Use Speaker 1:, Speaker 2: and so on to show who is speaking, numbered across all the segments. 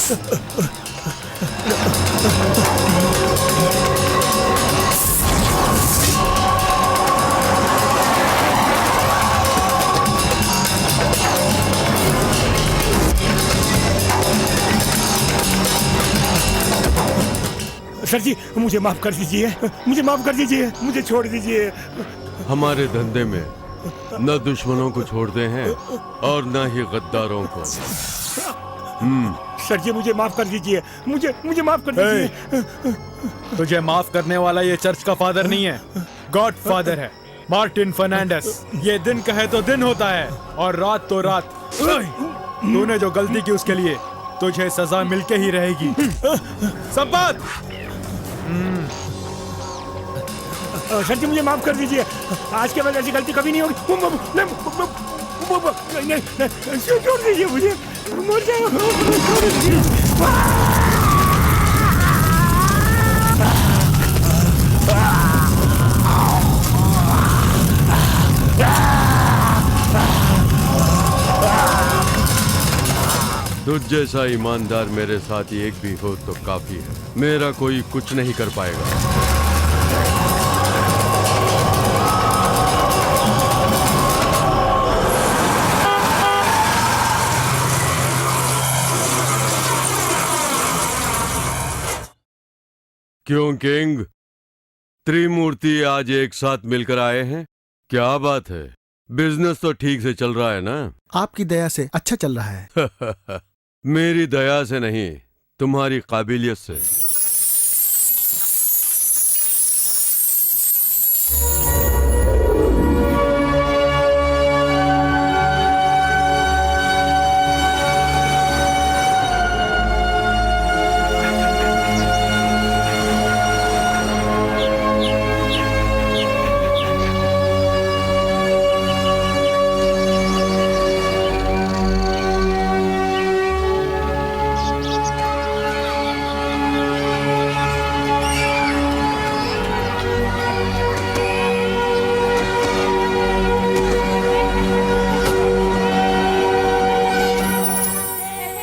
Speaker 1: Sir जी मुझे माफ कर दीजिए, मुझे माफ कर दीजिए, मुझे छोड़ दीजिए।
Speaker 2: हमारे धंधे में न दुश्मनों को छोड़ते हैं और न ही गद्दारों को।
Speaker 1: सर जी मुझे माफ कर दीजिए, मुझे माफ कर दीजिए।
Speaker 3: तुझे माफ करने वाला ये चर्च का फादर नहीं है, गॉड फादर है, मार्टिन फर्नांडिस। ये दिन कहे तो दिन होता है और रात तो रात। तूने जो गलती की उसके लिए तुझे सजा मिलके ही रहेगी। संपत!
Speaker 1: सर जी मुझे माफ कर दीजिए, आज के बाद ऐसी गलती कभी नहीं होगी। छोड़ दीजिए मुझे, मर
Speaker 2: तुझ जैसा ईमानदार मेरे साथ एक भी हो तो काफी है। मेरा कोई कुछ नहीं कर पाएगा। क्यों किंग, त्रिमूर्ति आज एक साथ मिलकर आए हैं? क्या बात है, बिजनेस तो ठीक से चल रहा है ना?
Speaker 4: आपकी दया से अच्छा चल रहा है।
Speaker 2: मेरी दया से नहीं, तुम्हारी काबिलियत से।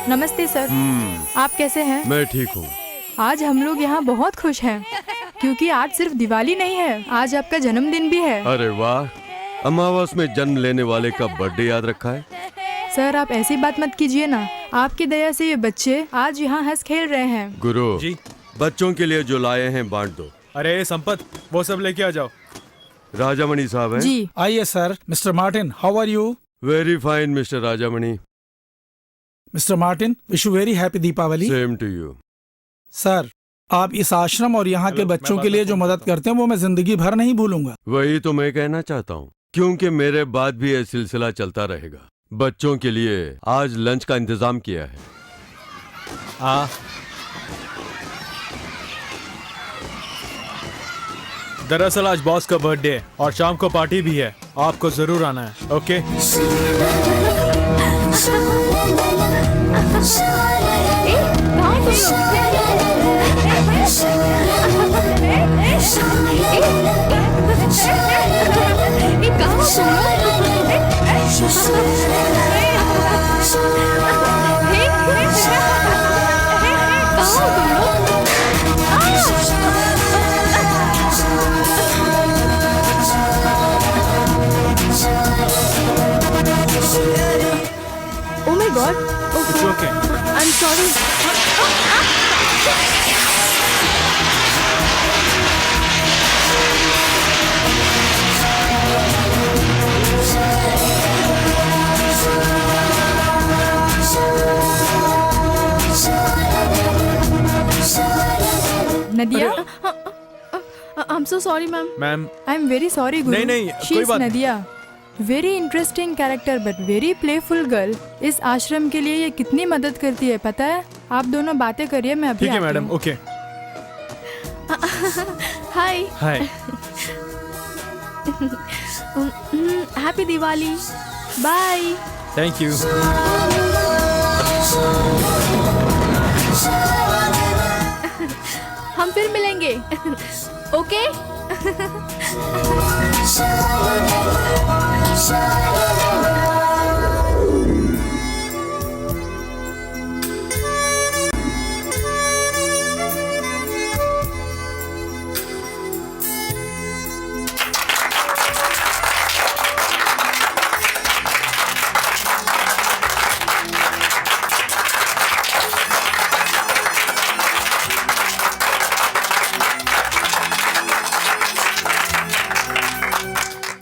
Speaker 5: नमस्ते सर। आप कैसे हैं?
Speaker 2: मैं ठीक हूँ।
Speaker 5: आज हम लोग यहाँ बहुत खुश हैं क्योंकि आज सिर्फ दिवाली नहीं है, आज आपका जन्मदिन भी है।
Speaker 2: अरे वाह, अमावस में जन्म लेने वाले का बर्थडे याद रखा है।
Speaker 5: सर आप ऐसी बात मत कीजिए ना, आपकी दया से ये बच्चे आज यहाँ हंस खेल रहे हैं।
Speaker 2: गुरु
Speaker 3: जी,
Speaker 2: बच्चों के लिए जो लाए हैं बांट दो।
Speaker 3: अरे संपत, वो सब लेके आ जाओ।
Speaker 2: राजामणि साहब हैं?
Speaker 5: जी
Speaker 4: आइए sir. Mister Martin, how are you?
Speaker 2: Very fine Mister Rajamani.
Speaker 4: Mister Martin, wish you very happy Deepavali.
Speaker 2: Same to you.
Speaker 4: Sir, आप इस आश्रम और यहाँ के बच्चों के लिए जो मदद करते हैं वो मैं जिंदगी भर नहीं भूलूंगा।
Speaker 2: वही तो मैं कहना चाहता हूँ, क्योंकि मेरे बाद भी यह सिलसिला चलता रहेगा। बच्चों के लिए आज लंच का इंतजाम किया है।
Speaker 3: दरअसल आज बॉस का बर्थडे है और शाम को पार्टी भी है, आपको जरूर आना है। Okay?
Speaker 5: Oh my God!
Speaker 3: It's okay.
Speaker 5: I'm sorry. Nadia?
Speaker 6: I'm so sorry, ma'am.
Speaker 3: Ma'am,
Speaker 5: I'm very sorry, Guru.
Speaker 3: नहीं,
Speaker 5: She
Speaker 3: कोई
Speaker 5: is
Speaker 3: बात नहीं।
Speaker 5: Nadia. Very interesting character but very playful girl. इस आश्रम के लिए ये कितनी मदद करती है पता है? आप दोनों बातें करिए, मैं अभी
Speaker 3: ठीक है
Speaker 5: आती
Speaker 3: मैडम।
Speaker 5: हूँ।
Speaker 3: Okay,
Speaker 6: Hi.
Speaker 3: Hi.
Speaker 6: Happy Diwali. Bye.
Speaker 3: Thank you.
Speaker 6: हम फिर मिलेंगे। ओके?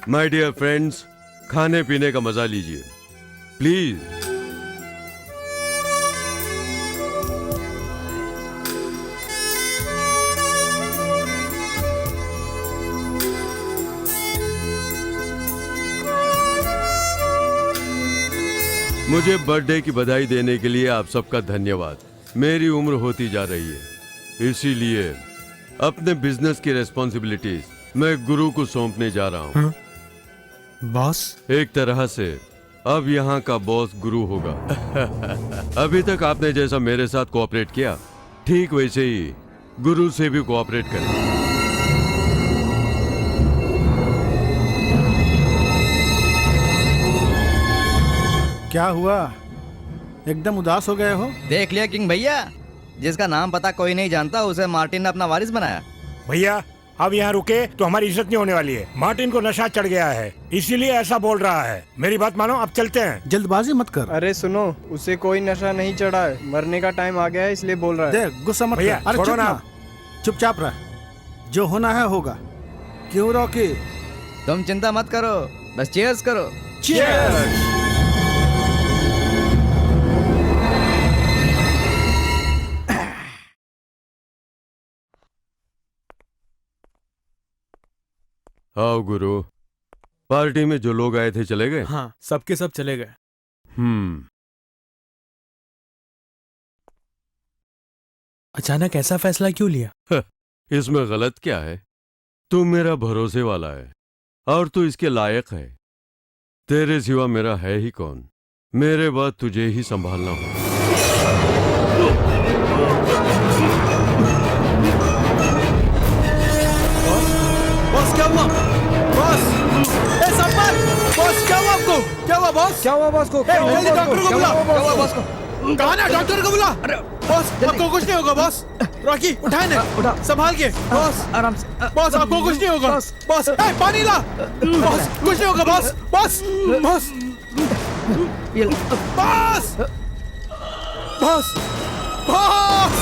Speaker 2: माय डियर फ्रेंड्स, खाने पीने का मजा लीजिए प्लीज। मुझे बर्थडे की बधाई देने के लिए आप सबका धन्यवाद। मेरी उम्र होती जा रही है, इसीलिए अपने बिजनेस की रिस्पॉन्सिबिलिटीज मैं गुरु को सौंपने जा रहा हूँ।
Speaker 3: बॉस?
Speaker 2: एक तरह से अब यहाँ का बॉस गुरु होगा। अभी तक आपने जैसा मेरे साथ कोऑपरेट किया, ठीक वैसे ही गुरु से भी कोऑपरेट करें।
Speaker 7: क्या हुआ, एकदम उदास हो गए हो?
Speaker 8: देख लिया किंग भैया, जिसका नाम पता कोई नहीं जानता उसे मार्टिन ने अपना वारिस बनाया।
Speaker 1: भैया अब यहाँ रुके तो हमारी इज्जत नहीं होने वाली है। मार्टिन को नशा चढ़ गया है, इसीलिए ऐसा बोल रहा है। मेरी बात मानो, अब चलते हैं।
Speaker 7: जल्दबाजी मत कर।
Speaker 9: अरे सुनो, उसे कोई नशा नहीं चढ़ा है, मरने का टाइम आ गया है इसलिए बोल रहा है।
Speaker 7: देख, गुस्सा मत
Speaker 1: भैया,
Speaker 7: कर। अरे
Speaker 1: छोड़ो
Speaker 7: चुप
Speaker 1: ना।
Speaker 7: ना, चुपचाप रह। जो होना है होगा। क्यों रॉकी?
Speaker 8: तुम चिंता मत करो, बस चीयर्स करो।
Speaker 2: आओ गुरु, पार्टी में जो लोग आए थे चले गए?
Speaker 3: हाँ, सबके सब चले गए। अचानक ऐसा फैसला क्यों लिया?
Speaker 2: इसमें गलत क्या है? तू मेरा भरोसे वाला है और तू इसके लायक है। तेरे सिवा मेरा है ही कौन? मेरे बाद तुझे ही संभालना होगा।
Speaker 7: बॉस क्या हुआ? बॉस, ए संपर्क! बॉस क्या हुआ आपको? क्या हुआ बॉस?
Speaker 9: क्या हुआ बॉस को?
Speaker 7: जल्दी डॉक्टर को बुला।
Speaker 8: क्या हुआ बॉस को?
Speaker 7: कहा ना, डॉक्टर को बुला। बॉस, आपको कुछ नहीं होगा बॉस। रॉकी उठाए ना, संभाल के। बॉस
Speaker 8: आराम से।
Speaker 7: बॉस, आपको कुछ नहीं होगा। बॉस, ए पानी ला। बॉस, कुछ नहीं होगा बॉस। बॉस, बॉस,
Speaker 8: ये
Speaker 7: बॉस, बॉस, बॉस।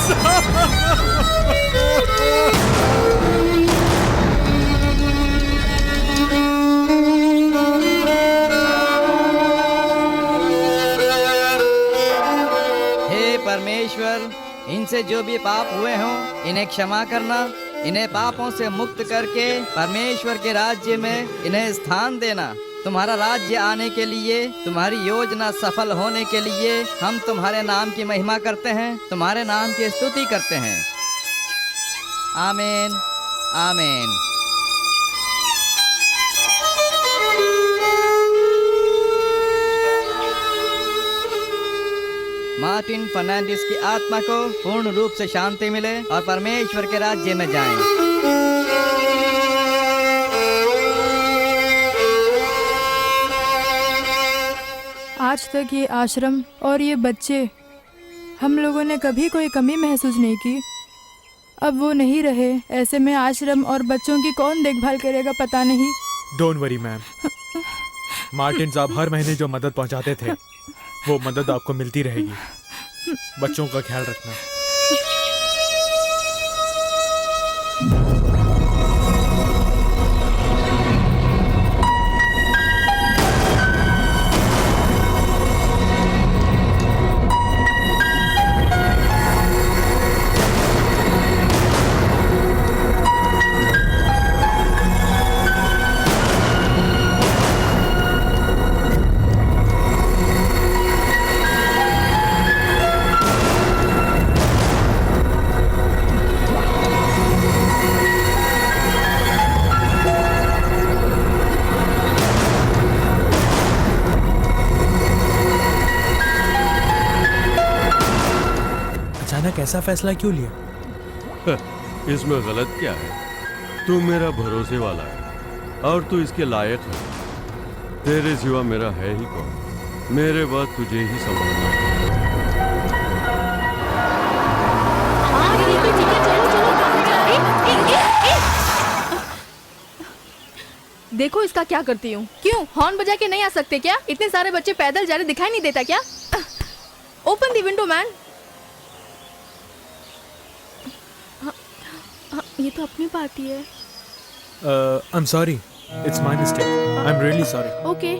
Speaker 8: हे परमेश्वर, इनसे जो भी पाप हुए हों इन्हें क्षमा करना, इन्हें पापों से मुक्त करके परमेश्वर के राज्य में इन्हें स्थान देना। तुम्हारा राज्य आने के लिए, तुम्हारी योजना सफल होने के लिए हम तुम्हारे नाम की महिमा करते हैं, तुम्हारे नाम की स्तुति करते हैं। आमीन, आमीन। मार्टिन फर्नांडिस की आत्मा को पूर्ण रूप से शांति मिले और परमेश्वर के राज्य में जाएं।
Speaker 5: आज तक ये आश्रम और ये बच्चे, हम लोगों ने कभी कोई कमी महसूस नहीं की। अब वो नहीं रहे, ऐसे में आश्रम और बच्चों की कौन देखभाल करेगा पता नहीं।
Speaker 3: डोंट वरी मैम, मार्टिन साहब हर महीने जो मदद पहुंचाते थे वो मदद आपको मिलती रहेगी। बच्चों का ख्याल रखना। अचानक ऐसा फैसला क्यों लिया?
Speaker 2: इसमें गलत क्या है? तू मेरा भरोसे वाला है और तू इसके लायक है। तेरे सिवा मेरा है ही कौन? मेरे बाद तुझे ही संभालना होगा।
Speaker 6: देखो इसका क्या करती हूँ। क्यों हॉर्न बजा के नहीं आ सकते क्या? इतने सारे बच्चे पैदल जा रहे, दिखाई नहीं देता क्या? ओपन दी विंडो मैन। ये तो अपनी पार्टी है।
Speaker 3: I am sorry, it's my mistake. I am really sorry.
Speaker 6: Okay.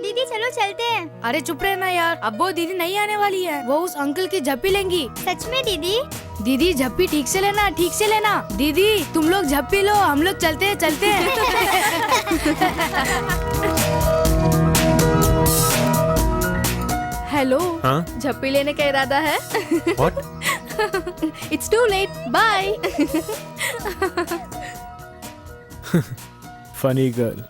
Speaker 10: दीदी चलो चलते हैं।
Speaker 11: अरे चुप रहना यार, अब वो दीदी नहीं आने वाली है, वो उस अंकल की झप्पी लेंगी।
Speaker 10: सच में दीदी?
Speaker 11: दीदी झप्पी ठीक से लेना, ठीक से लेना। दीदी तुम लोग झप्पी लो, हम लोग चलते हैं चलते हैं।
Speaker 6: हेलो।
Speaker 3: हाँ?
Speaker 6: झप्पी लेने का इरादा है?
Speaker 3: What?
Speaker 6: It's too late, bye.
Speaker 3: Funny girl.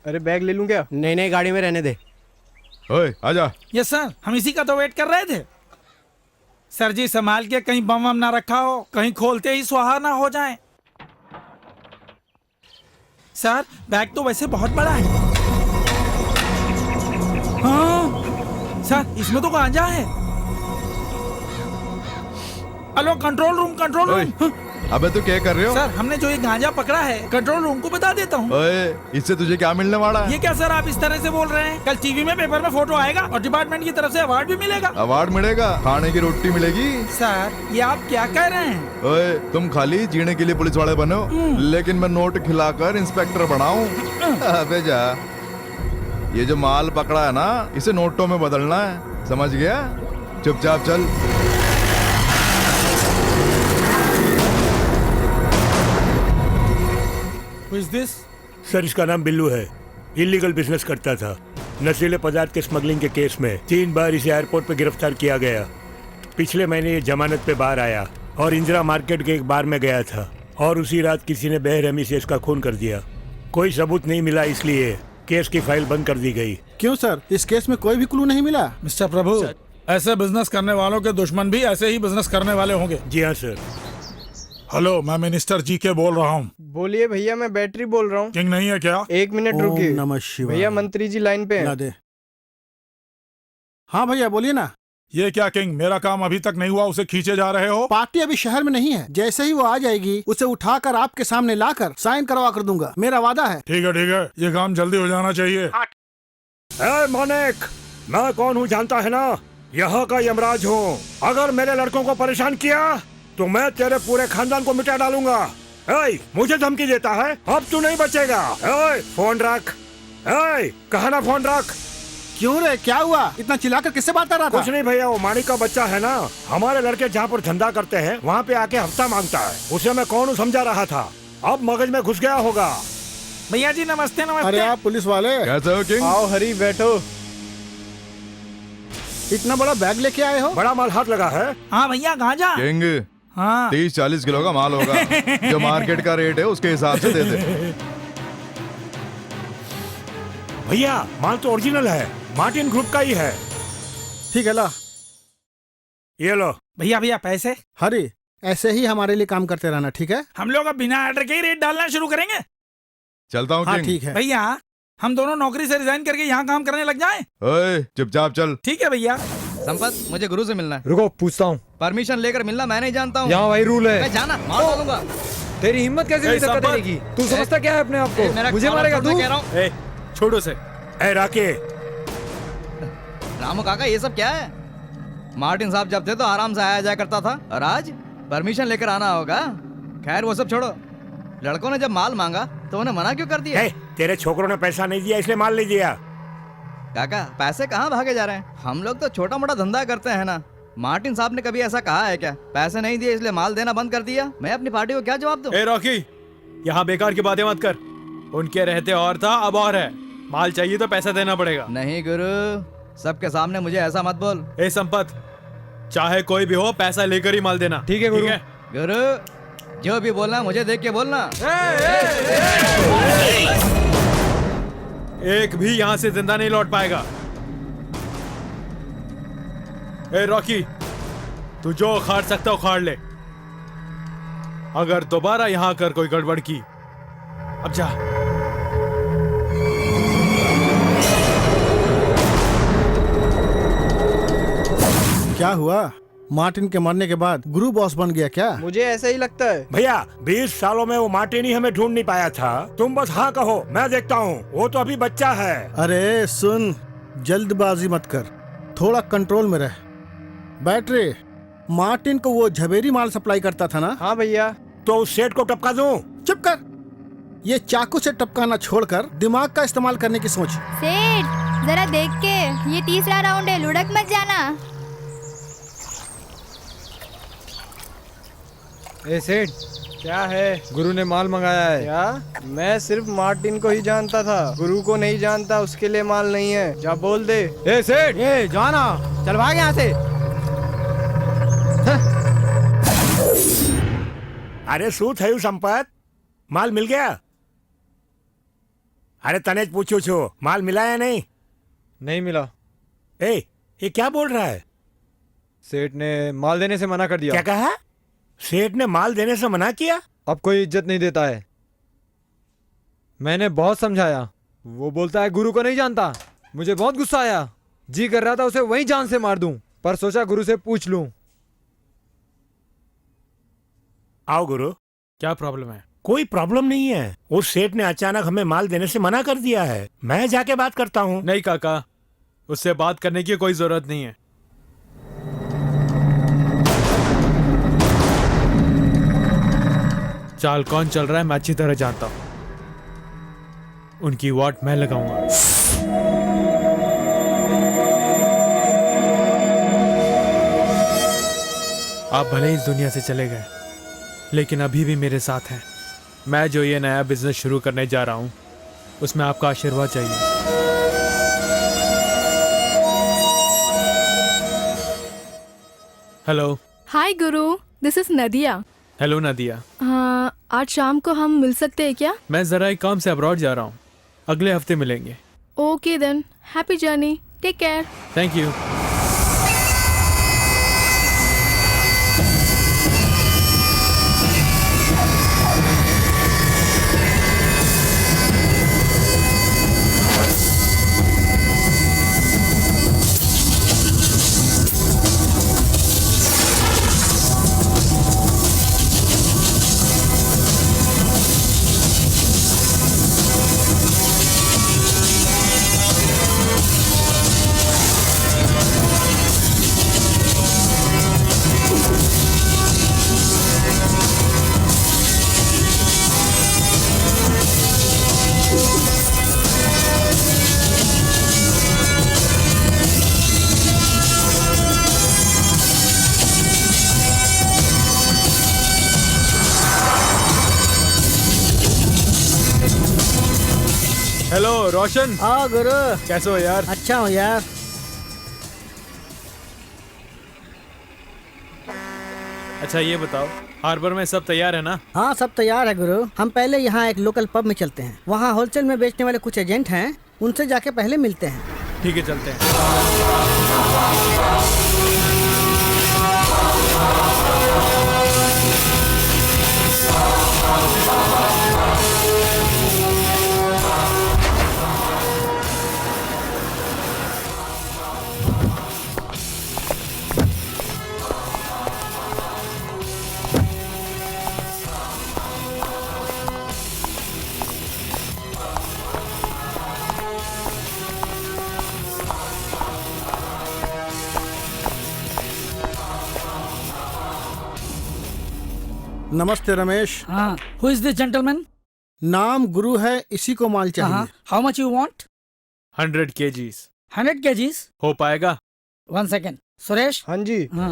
Speaker 9: अरे बैग ले लूं क्या?
Speaker 7: नहीं नहीं, गाड़ी में रहने दे।
Speaker 2: ओए आजा।
Speaker 4: यस सर, हम इसी का तो वेट कर रहे थे। सर जी संभाल के, कहीं बम वम ना रखा हो, कहीं खोलते ही स्वाहा ना हो जाए। सर बैग तो वैसे बहुत बड़ा है। हाँ सर, इसमें तो गांजा है। Hello control room, control room.
Speaker 12: अबे तू क्या कर रहे हो?
Speaker 4: सर हमने जो ये गांजा पकड़ा है, कंट्रोल रूम को बता देता हूँ।
Speaker 12: ओए, इससे तुझे क्या मिलने वाला है?
Speaker 4: ये क्या सर आप इस तरह से बोल रहे हैं? कल टीवी में, पेपर में फोटो आएगा और डिपार्टमेंट की तरफ से अवार्ड भी मिलेगा।
Speaker 12: अवार्ड मिलेगा? खाने की रोटी मिलेगी?
Speaker 4: सर ये आप क्या कह रहे हैं?
Speaker 12: ओए, तुम खाली जीने के लिए पुलिस वाले बनो, लेकिन मैं नोट खिलाकर इंस्पेक्टर बनाऊं। अबे जा, ये जो माल पकड़ा है ना, इसे नोटों में बदलना है, समझ गया? चुपचाप चल।
Speaker 1: Who is this? सर इसका नाम बिल्लू है। इलीगल बिजनेस करता था। नशीले पदार्थ के स्मगलिंग के केस में 3 बार इसे एयरपोर्ट पे गिरफ्तार किया गया। पिछले महीने ये जमानत पे बाहर आया और इंदिरा मार्केट के एक बार में गया था और उसी रात किसी ने बेरहमी से इसका खून कर दिया। कोई सबूत नहीं मिला, इसलिए केस की फाइल बंद कर दी गई।
Speaker 7: क्यों सर, इस केस में कोई भी क्लू नहीं मिला?
Speaker 4: मिस्टर प्रभु, ऐसे बिजनेस करने वालों के दुश्मन भी ऐसे ही बिजनेस करने वाले होंगे।
Speaker 1: जी हाँ सर।
Speaker 13: हेलो, मैं मिनिस्टर जी के बोल रहा हूँ।
Speaker 9: बोलिए भैया, मैं बैटरी बोल रहा हूँ।
Speaker 13: किंग नहीं है क्या?
Speaker 9: 1 मिनट रुकिए।
Speaker 7: ओम नमः शिवाय।
Speaker 9: भैया मंत्री जी लाइन पे हैं।
Speaker 7: ला दे। हाँ भैया बोलिए ना।
Speaker 13: ये क्या किंग, मेरा काम अभी तक नहीं हुआ, उसे खींचे जा रहे हो?
Speaker 7: पार्टी अभी शहर में नहीं है, जैसे ही वो आ जाएगी उसे उठाकर आपके सामने लाकर साइन करवा कर दूंगा, मेरा वादा है।
Speaker 13: ठीक है, ये काम जल्दी हो जाना चाहिए।
Speaker 1: मानिक, मैं कौन हूँ जानता है ना? यहाँ का यमराज हूँ। अगर मेरे लड़कों को परेशान किया तो मैं तेरे पूरे खानदान को मिटा डालूंगा। ए, मुझे धमकी देता है? अब तू नहीं बचेगा। ए, फोन रख। ए, कहा ना फोन रख।
Speaker 7: क्यों रे, क्या हुआ? इतना चिल्लाकर किससे बात कर रहा था?
Speaker 1: कुछ नहीं भैया, वो मानिक का बच्चा है ना, हमारे लड़के जहाँ पर धंधा करते हैं वहाँ पे आके हफ्ता मांगता है। उसे मैं कौन हूँ समझा रहा था, अब मगज में घुस गया होगा।
Speaker 4: भैया जी नमस्ते। नमस्ते।
Speaker 7: अरे आप पुलिस वाले?
Speaker 12: कैसे हो किंग?
Speaker 9: आओ हरी, बैठो।
Speaker 7: इतना बड़ा बैग लेके आए हो?
Speaker 1: बड़ा माल हाथ लगा है।
Speaker 4: हाँ भैया गांजा।
Speaker 12: किंग,
Speaker 4: हाँ
Speaker 12: 30-40 किलो का माल होगा। जो मार्केट का रेट है उसके हिसाब से दे दे।
Speaker 1: भैया माल तो ओरिजिनल है, मार्टिन ग्रुप का ही है।
Speaker 7: ठीक है, ला
Speaker 1: ये लो।
Speaker 4: भैया भैया पैसे।
Speaker 7: हरी, ऐसे ही हमारे लिए काम करते रहना, ठीक है?
Speaker 4: हम लोग अब बिना ऑर्डर के ही रेट डालना शुरू करेंगे।
Speaker 12: चलता हूँ
Speaker 7: हाँ
Speaker 12: किंग।
Speaker 7: ठीक है।
Speaker 4: भैया हम दोनों नौकरी से रिजाइन करके यहाँ काम करने लग जाएं।
Speaker 12: ओए, चुपचाप चल।
Speaker 4: ठीक है भैया।
Speaker 8: संपत, मुझे गुरु से मिलना है।
Speaker 3: रुको पूछता हूँ।
Speaker 8: परमिशन लेकर मिलना मैं नहीं जानता हूँ।
Speaker 3: यहाँ वही रूल है।
Speaker 8: मैं जाना मार डालूंगा।
Speaker 3: तेरी हिम्मत कैसे हुई धक्का देने की? तू समझता क्या है अपने आप को?
Speaker 8: मेरा
Speaker 3: मुझे
Speaker 8: कॉलर
Speaker 3: मारेगा
Speaker 8: छोड़,
Speaker 3: तू?
Speaker 8: मैं कह रहा हूँ।
Speaker 3: ए, छोड़ो से।
Speaker 1: ए राके,
Speaker 8: रामू काका ये सब क्या है? मार्टिन साहब जब थे तो आराम से आया जाया करता था, और आज परमिशन लेकर आना होगा। खैर वो सब छोड़ो, लड़कों ने जब माल मांगा तो उन्हें मना क्यों कर दिया?
Speaker 1: ए, तेरे छोकरों ने पैसा नहीं दिया इसलिए माल नहीं दिया।
Speaker 8: काका पैसे कहाँ भागे जा रहे हैं? हम लोग तो छोटा मोटा धंधा करते हैं ना। मार्टिन साहब ने कभी ऐसा कहा है क्या? पैसे नहीं दिए इसलिए माल देना बंद कर दिया। मैं अपनी पार्टी को क्या जवाब दूं?
Speaker 3: ए रॉकी, यहाँ बेकार की बातें मत कर। उनके रहते और था, अब और है। माल चाहिए तो पैसा देना पड़ेगा।
Speaker 8: नहीं गुरु, सबके सामने मुझे ऐसा मत बोल।
Speaker 3: ए संपत, चाहे कोई भी हो, पैसा लेकर ही माल देना। ठीक है गुरु?
Speaker 8: गुरु जो भी बोलना मुझे देख के बोलना।
Speaker 3: एक भी यहाँ से जिंदा नहीं लौट पाएगा। ए रॉकी, तू जो उखाड़ सकता उखाड़ ले। अगर दोबारा यहाँ कर कोई गड़बड़ की, अब जा।
Speaker 7: क्या हुआ? मार्टिन के मरने के बाद गुरु बॉस बन गया क्या?
Speaker 9: मुझे ऐसा ही लगता है।
Speaker 1: भैया 20 सालों में वो मार्टिन ही हमें ढूंढ नहीं पाया था। तुम बस हाँ कहो, मैं देखता हूँ। वो तो अभी बच्चा है।
Speaker 7: अरे सुन, जल्दबाजी मत कर, थोड़ा कंट्रोल में रह। बैटरी, मार्टिन को वो झवेरी माल सप्लाई करता था ना?
Speaker 9: हाँ भैया।
Speaker 1: तो उस सेठ को टपका दूं?
Speaker 7: चुप कर। ये चाकू से टपकाना छोड़कर दिमाग का इस्तेमाल करने की सोच।
Speaker 10: सेठ जरा देख के, ये तीसरा राउंड है, लुढ़क मत जाना।
Speaker 9: ए सेठ, क्या है? गुरु ने माल मंगाया है। क्या? मैं सिर्फ मार्टिन को ही जानता था, गुरु को नहीं जानता। उसके लिए माल नहीं है, जा बोल दे।
Speaker 7: ए सेठ, ए जाना, चल भाग यहाँ से।
Speaker 1: अरे शू थयु संपत, माल मिल गया? अरे तनेज पूछू छो, माल मिला या नहीं?
Speaker 9: नहीं मिला।
Speaker 1: ए, ये क्या बोल रहा है?
Speaker 9: सेठ ने माल देने से मना कर दिया।
Speaker 1: क्या कहा? सेठ ने माल देने से मना किया?
Speaker 9: अब कोई इज्जत नहीं देता है। मैंने बहुत समझाया, वो बोलता है गुरु को नहीं जानता। मुझे बहुत गुस्सा आया, जी कर रहा था उसे वहीं जान से मार दूं, पर सोचा गुरु से पूछ लूं।
Speaker 1: आओ गुरु।
Speaker 3: क्या प्रॉब्लम है?
Speaker 1: कोई प्रॉब्लम नहीं है। उस सेठ ने अचानक हमें माल देने से मना कर दिया है। मैं जाके बात करता हूँ।
Speaker 3: नहीं काका, उससे बात करने की कोई जरूरत नहीं है। चाल कौन चल रहा है मैं अच्छी तरह जानता हूं। उनकी वाट मैं लगाऊंगा। आप भले इस दुनिया से चले गए, लेकिन अभी भी मेरे साथ हैं। मैं जो ये नया बिजनेस शुरू करने जा रहा हूं, उसमें आपका आशीर्वाद चाहिए। Hello.
Speaker 6: Hi Guru, this is Nadia.
Speaker 3: Hello नदिया।
Speaker 6: हाँ, आज शाम को हम मिल सकते हैं क्या?
Speaker 3: मैं जरा एक काम से अब्रॉड जा रहा हूँ, अगले हफ्ते मिलेंगे।
Speaker 6: Okay then, happy journey, take care.
Speaker 3: Thank you. Hello Roshan.
Speaker 7: हाँ गुरु।
Speaker 3: कैसे हो यार?
Speaker 7: अच्छा हूँ यार।
Speaker 3: अच्छा ये बताओ, हार्बर में सब तैयार है ना?
Speaker 14: हाँ सब तैयार है गुरु। हम पहले यहाँ एक लोकल पब में चलते हैं, वहाँ होलसेल में बेचने वाले कुछ एजेंट हैं, उनसे जाके पहले मिलते हैं।
Speaker 3: ठीक है चलते हैं।
Speaker 7: नमस्ते रमेश।
Speaker 14: हाँ, हु इज दिस जेंटलमैन?
Speaker 7: नाम गुरु है, इसी को माल चाहिए।
Speaker 14: How much you want?
Speaker 3: 100 kgs।
Speaker 14: 100 kgs?
Speaker 3: हो पाएगा?
Speaker 14: 1 सेकेंड। सुरेश।
Speaker 9: हाँ जी।
Speaker 14: हाँ।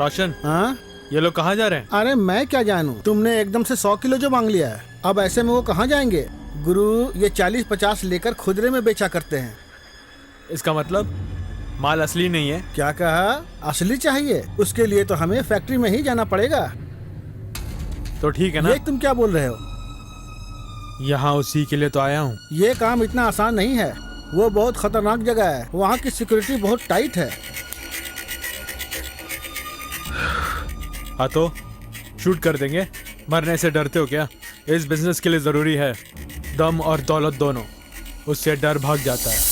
Speaker 3: रोशन।
Speaker 7: हाँ?
Speaker 3: ये लोग कहाँ जा रहे हैं?
Speaker 7: अरे मैं क्या जानूं, तुमने एकदम से 100 किलो जो मांग लिया है, अब ऐसे में वो कहाँ जाएंगे? गुरु ये 40-50 लेकर खुदरे में बेचा करते हैं।
Speaker 3: इसका मतलब माल असली नहीं है?
Speaker 7: क्या कहा? असली चाहिए? उसके लिए तो हमें फैक्ट्री में ही जाना पड़ेगा।
Speaker 3: तो ठीक है ना?
Speaker 7: ये तुम क्या बोल रहे हो?
Speaker 3: यहाँ उसी के लिए तो आया हूँ।
Speaker 7: ये काम इतना आसान नहीं है, वो बहुत खतरनाक जगह है, वहाँ की सिक्योरिटी बहुत टाइट है।
Speaker 3: हाँ तो शूट कर देंगे, मरने से डरते हो क्या? इस बिजनेस के लिए जरूरी है दम और दौलत दोनों, उससे डर भाग जाता है।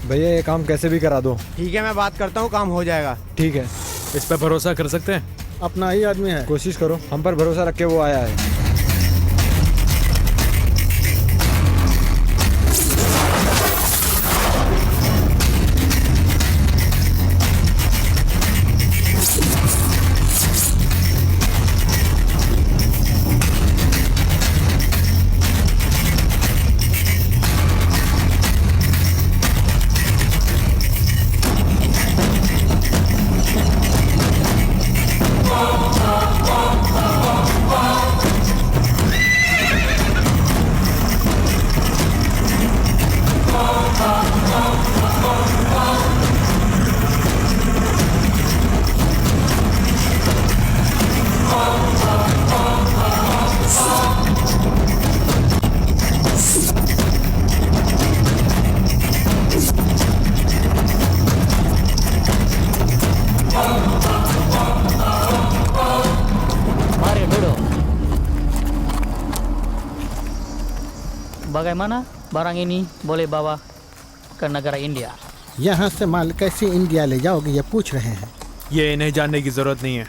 Speaker 9: भैया ये काम कैसे भी करा दो।
Speaker 15: ठीक है, मैं बात करता हूँ, काम हो जाएगा।
Speaker 9: ठीक है।
Speaker 3: इस पे भरोसा कर सकते हैं?
Speaker 7: अपना ही आदमी है।
Speaker 9: कोशिश करो, हम पर भरोसा रख के वो आया है।
Speaker 16: Bagaimana barang ini boleh bawa ke negara India?
Speaker 7: यहाँ से माल कैसे इंडिया ले जाओगे ये पूछ रहे हैं।
Speaker 3: ये इन्हें जानने की जरूरत नहीं है।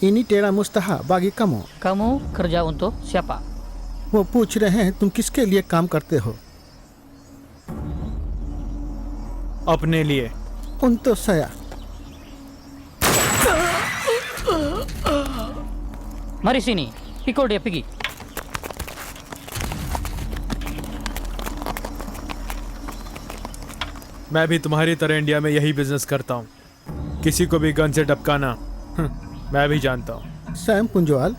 Speaker 7: इनी टेढ़ा मुस्तहा बागी कमो।
Speaker 16: Kamu kerja untuk siapa?
Speaker 7: वो पूछ रहे हैं तुम किसके लिए काम करते हो।
Speaker 3: अपने लिए।
Speaker 7: untuk saya।
Speaker 16: Mari sini, pikul dia pergi.
Speaker 3: मैं भी तुम्हारी तरह इंडिया में यही बिजनेस करता हूँ। किसी को भी गन से टपकाना मैं भी जानता हूँ।
Speaker 7: Sam penjual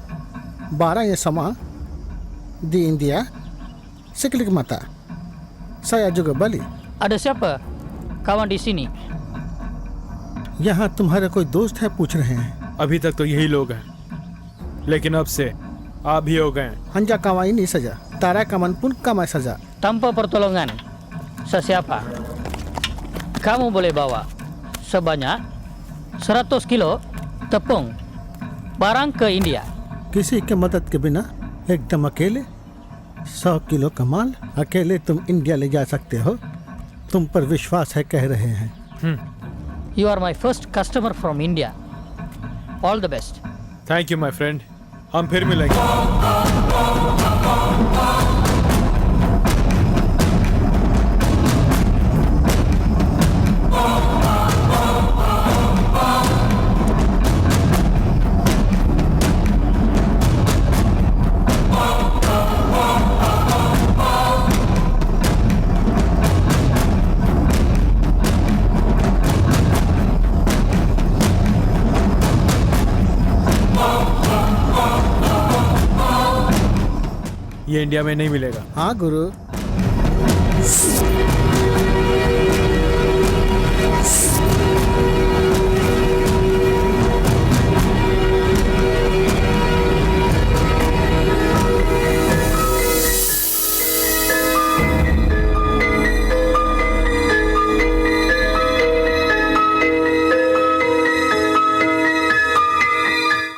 Speaker 7: barang yang sama di India sekelip mata. Saya juga beli।
Speaker 16: Ada siapa kawan di sini?
Speaker 7: यहाँ तुम्हारे कोई दोस्त है पूछ रहे हैं।
Speaker 3: अभी तक तो यही लोग हैं, लेकिन अब से आप भी हो गए।
Speaker 7: Hanja kawan ini saja. Tara kawan pun kamai saja।
Speaker 16: Tanpa pertolongan sesiapa, kamu boleh bawa sebanyak 100 kilo tepung barang ke India।
Speaker 7: किसी के मदद के बिना एकदम अकेले 100 किलो का माल अकेले तुम इंडिया ले जा सकते हो। तुम पर विश्वास है कह रहे हैं।
Speaker 16: You are my first customer from India. All the best.
Speaker 3: Thank you my friend। हम फिर मिलेंगे। ये इंडिया में नहीं मिलेगा।
Speaker 7: हाँ गुरु।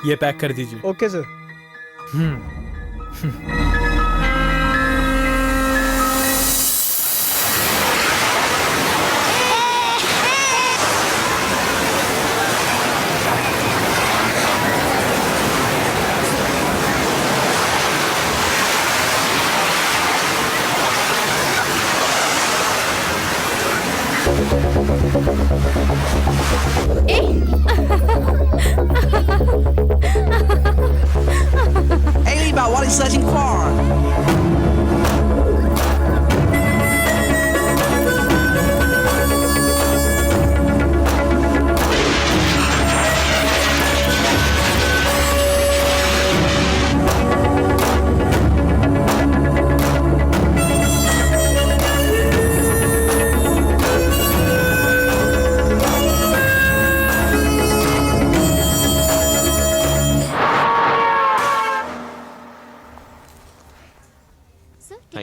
Speaker 3: ये पैक कर दीजिए।
Speaker 9: Okay sir.
Speaker 17: Hey, but what are you searching for?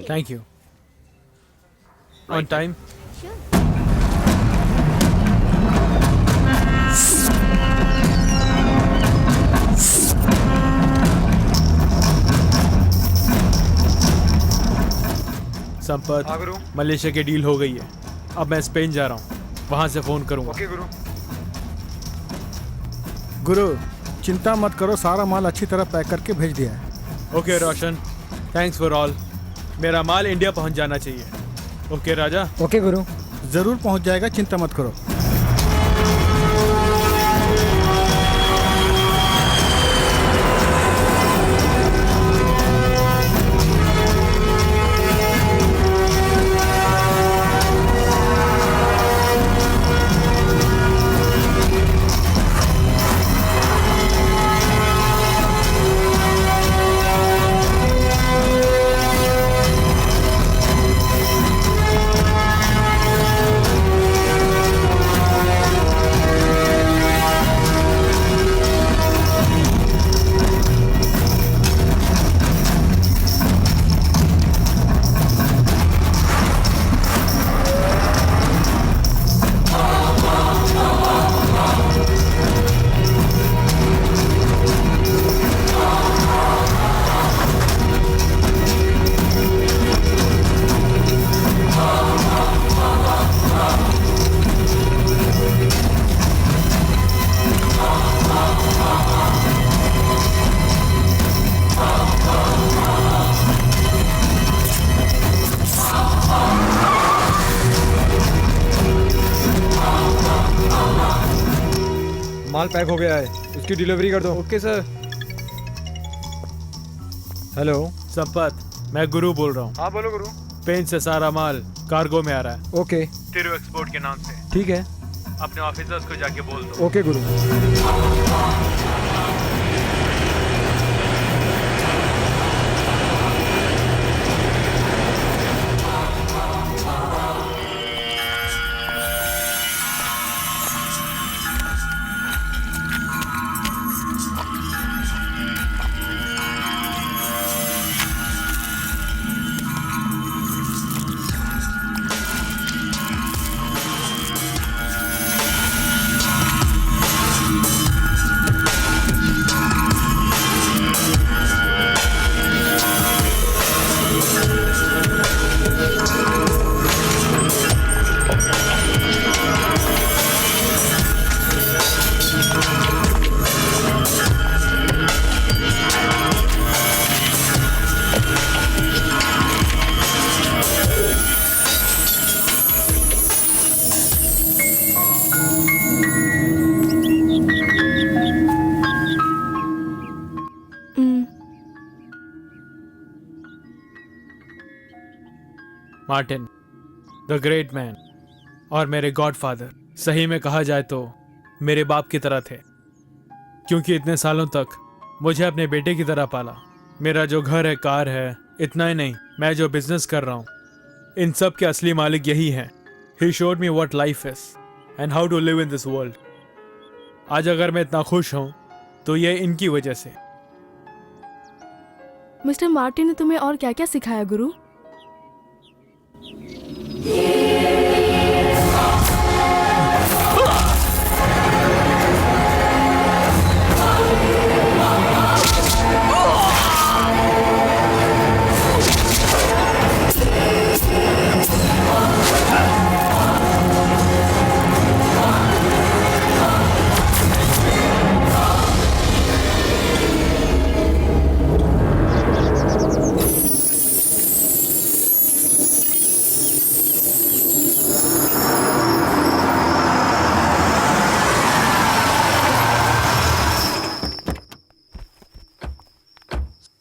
Speaker 3: Thank you। On time। Sampath,
Speaker 9: हाँ गुरु।
Speaker 3: मलेशिया की डील हो गई है। अब मैं स्पेन जा रहा हूँ, वहां से फोन करूंगा।
Speaker 9: ओके गुरु।
Speaker 7: गुरु चिंता मत करो, सारा माल अच्छी तरह पैक करके भेज दिया है।
Speaker 3: Okay Roshan, thanks for all. मेरा माल इंडिया पहुंच जाना चाहिए। ओके राजा।
Speaker 7: ओके गुरु, जरूर पहुंच जाएगा, चिंता मत करो।
Speaker 9: माल पैक हो गया है, उसकी डिलीवरी कर दो।
Speaker 3: Okay sir.
Speaker 9: हेलो
Speaker 3: संपत, मैं गुरु बोल रहा हूँ।
Speaker 9: हाँ बोलो गुरु।
Speaker 3: स्पेन से सारा माल कार्गो में आ रहा है।
Speaker 9: ओके
Speaker 3: तिरु एक्सपोर्ट के नाम से।
Speaker 9: ठीक है।
Speaker 3: अपने ऑफिसर्स को जाके बोल दो।
Speaker 9: Okay Guru.
Speaker 3: Martin, the great man और मेरे गॉडफादर, सही में कहा जाए तो मेरे बाप की तरह थे, क्योंकि इतने सालों तक मुझे अपने बेटे की तरह पाला। मेरा जो घर है, कार है, इतना ही नहीं, मैं जो बिजनेस कर रहा हूँ, इन सब के असली मालिक यही हैं। He showed me what life is and how to live in this world. आज अगर मैं इतना खुश हूँ तो ये इनकी वजह से।
Speaker 6: मिस्टर मार्टिन ने तुम्हें और क्या क्या सिखाया गुरु?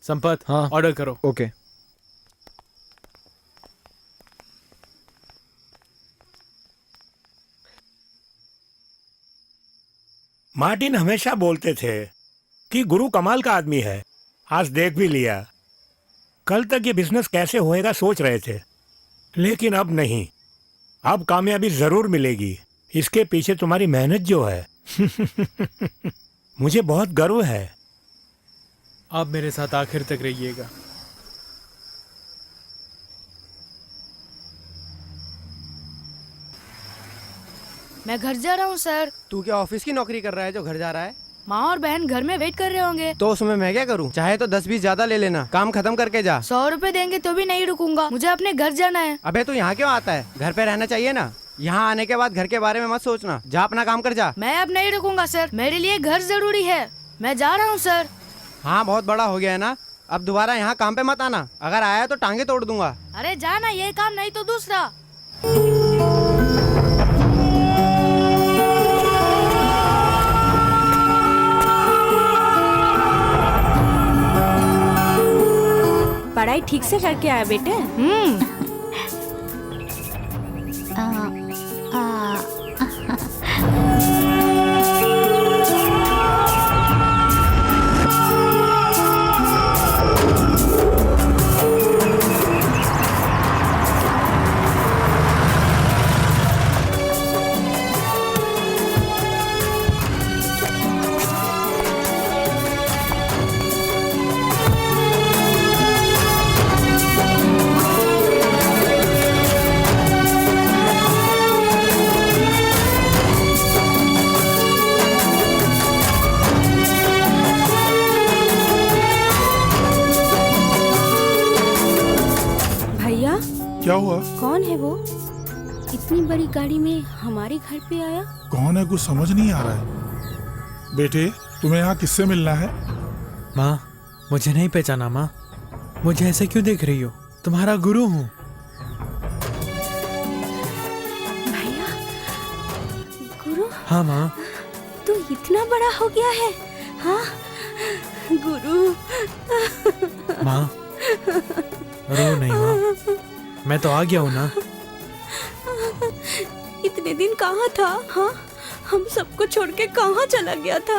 Speaker 3: संपत,
Speaker 9: हाँ
Speaker 3: ऑर्डर करो।
Speaker 9: ओके।
Speaker 1: मार्टिन हमेशा बोलते थे कि गुरु कमाल का आदमी है। आज देख भी लिया। कल तक ये बिजनेस कैसे होएगा सोच रहे थे, लेकिन अब नहीं। अब कामयाबी जरूर मिलेगी। इसके पीछे तुम्हारी मेहनत जो है मुझे बहुत गर्व है।
Speaker 3: आप मेरे साथ आखिर तक रहिएगा।
Speaker 11: मैं घर जा रहा हूँ सर।
Speaker 15: तू क्या ऑफिस की नौकरी कर रहा है जो घर जा रहा है?
Speaker 11: माँ और बहन घर में वेट कर रहे होंगे।
Speaker 15: तो उसमें मैं क्या करूं? चाहे तो 10-20 ज्यादा ले लेना, काम खत्म करके जा।
Speaker 11: 100 रुपए देंगे तो भी नहीं रुकूंगा, मुझे अपने घर जाना है।
Speaker 15: अबे तू यहाँ क्यों आता है? घर पे रहना चाहिए ना। यहाँ आने के बाद घर के बारे में मत सोचना, जा अपना काम कर जा।
Speaker 11: मैं अब नहीं रुकूंगा सर, मेरे लिए घर जरूरी है। मैं जा रहा हूँ सर।
Speaker 15: हाँ बहुत बड़ा हो गया है ना, अब दोबारा यहाँ काम पे मत आना, अगर आया तो टांगे तोड़ दूंगा।
Speaker 11: अरे जाना, ये काम नहीं तो दूसरा।
Speaker 18: पढ़ाई ठीक से करके आया बेटे?
Speaker 13: क्या हुआ?
Speaker 18: कौन है वो? इतनी बड़ी गाड़ी में हमारे घर पे आया?
Speaker 13: कौन है कुछ समझ नहीं आ रहा है। बेटे तुम्हें यहाँ किससे मिलना है?
Speaker 3: माँ मुझे नहीं पहचाना माँ, मुझे ऐसे क्यों देख रही हो? तुम्हारा गुरु हूँ।
Speaker 18: भैया गुरु?
Speaker 3: हाँ माँ।
Speaker 18: तू इतना बड़ा हो गया है? हाँ गुरु।
Speaker 3: माँ रो नहीं माँ, मैं तो आ गया हूँ ना।
Speaker 18: इतने दिन कहाँ था? हाँ हम सबको छोड़ के कहाँ चला गया था?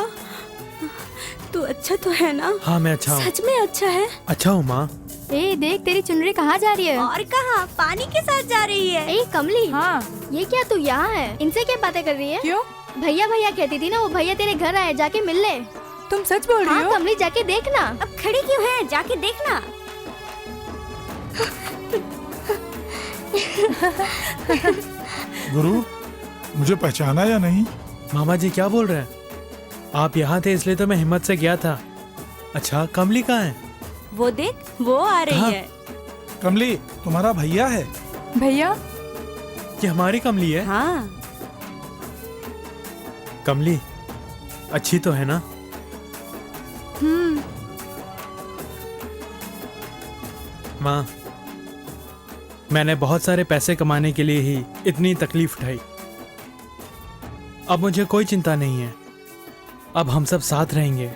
Speaker 18: तू अच्छा तो है ना?
Speaker 3: हाँ मैं अच्छा हूँ।
Speaker 18: सच में अच्छा है?
Speaker 3: अच्छा हूँ माँ।
Speaker 10: ए देख तेरी चुनरी कहाँ जा रही है?
Speaker 18: और कहाँ, पानी के साथ जा रही है।
Speaker 6: ए कमली, हाँ ये क्या तू यहाँ है? इनसे क्या बातें कर रही है?
Speaker 5: क्यों?
Speaker 6: भैया भैया कहती थी ना, वो भैया तेरे घर आए, जाके मिल ले।
Speaker 5: तुम सच बोल रही हो?
Speaker 6: हाँ कमली जाके देखना।
Speaker 18: अब खड़ी क्यों है, जाके देखना।
Speaker 13: गुरु मुझे पहचाना या नहीं?
Speaker 3: मामा जी क्या बोल रहे हैं? आप यहाँ थे इसलिए तो मैं हिम्मत से गया था। अच्छा कमली कहाँ है?
Speaker 18: वो देख वो आ रही है।
Speaker 13: कमली तुम्हारा भैया है?
Speaker 5: भैया?
Speaker 3: ये हमारी कमली है?
Speaker 18: हाँ।
Speaker 3: कमली अच्छी तो है ना? माँ मैंने बहुत सारे पैसे कमाने के लिए ही इतनी तकलीफ उठाई, अब मुझे कोई चिंता नहीं है। अब हम सब साथ रहेंगे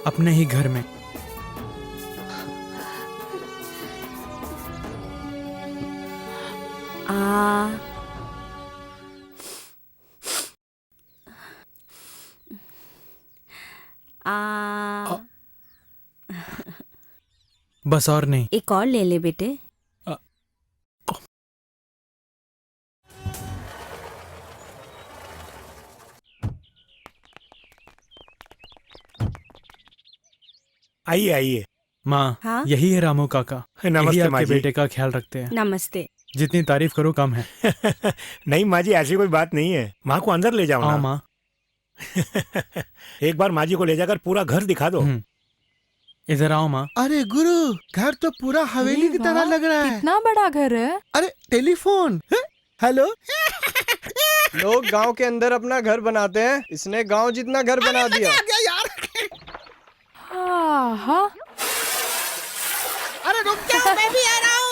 Speaker 3: अपने ही घर में। बस और नहीं।
Speaker 18: एक और ले ले बेटे।
Speaker 1: आइए आइए।
Speaker 3: माँ
Speaker 18: हाँ?
Speaker 3: यही है रामू काका।
Speaker 1: नमस्ते
Speaker 3: यही
Speaker 1: माँ
Speaker 3: आपके
Speaker 1: जी।
Speaker 3: बेटे का ख्याल रखते हैं।
Speaker 18: नमस्ते।
Speaker 3: जितनी तारीफ करो कम है।
Speaker 1: नहीं माँ जी ऐसी कोई बात नहीं है। माँ को अंदर ले जाओ ना।
Speaker 3: हाँ माँ।
Speaker 1: एक बार माँ जी को ले जाकर पूरा घर दिखा दो।
Speaker 3: इधर आओ माँ।
Speaker 7: अरे गुरु घर तो पूरा हवेली की तरह लग रहा है।
Speaker 5: कितना बड़ा घर है।
Speaker 7: अरे टेलीफोन। हेलो।
Speaker 9: लोग गांव के अंदर अपना घर बनाते हैं, इसने गांव जितना घर बना दिया।
Speaker 5: हाँ।
Speaker 14: अरे रुक जाओ मैं भी आ रहा हूँ।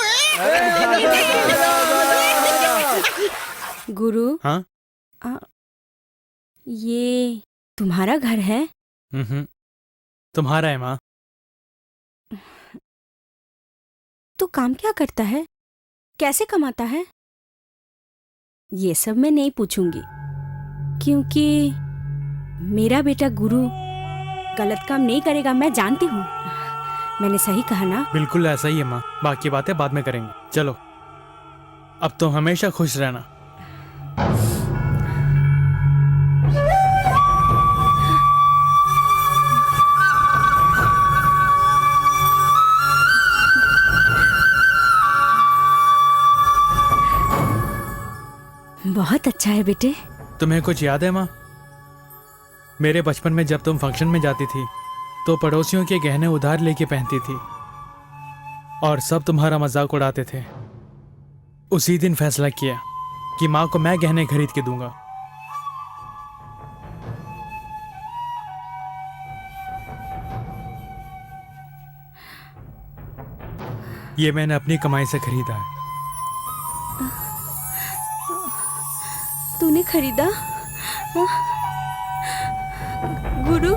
Speaker 18: गुरु।
Speaker 3: हाँ?
Speaker 18: ये तुम्हारा घर है?
Speaker 3: तुम्हारा है माँ।
Speaker 18: तू काम क्या करता है, कैसे कमाता है? ये सब मैं नहीं पूछूंगी, क्योंकि मेरा बेटा गुरु गलत काम नहीं करेगा, मैं जानती हूँ। मैंने सही कहा ना?
Speaker 3: बिल्कुल ऐसा ही है माँ, बाकी बातें बाद में करेंगे। चलो अब तो हमेशा खुश रहना।
Speaker 18: बहुत अच्छा है बेटे।
Speaker 3: तुम्हें कुछ याद है माँ? मेरे बचपन में जब तुम फंक्शन में जाती थी तो पड़ोसियों के गहने उधार लेके पहनती थी और सब तुम्हारा मजाक उड़ाते थे। उसी दिन फैसला किया कि माँ को मैं गहने खरीद के दूंगा। ये मैंने अपनी कमाई से खरीदा है।
Speaker 18: तूने खरीदा? गुरु,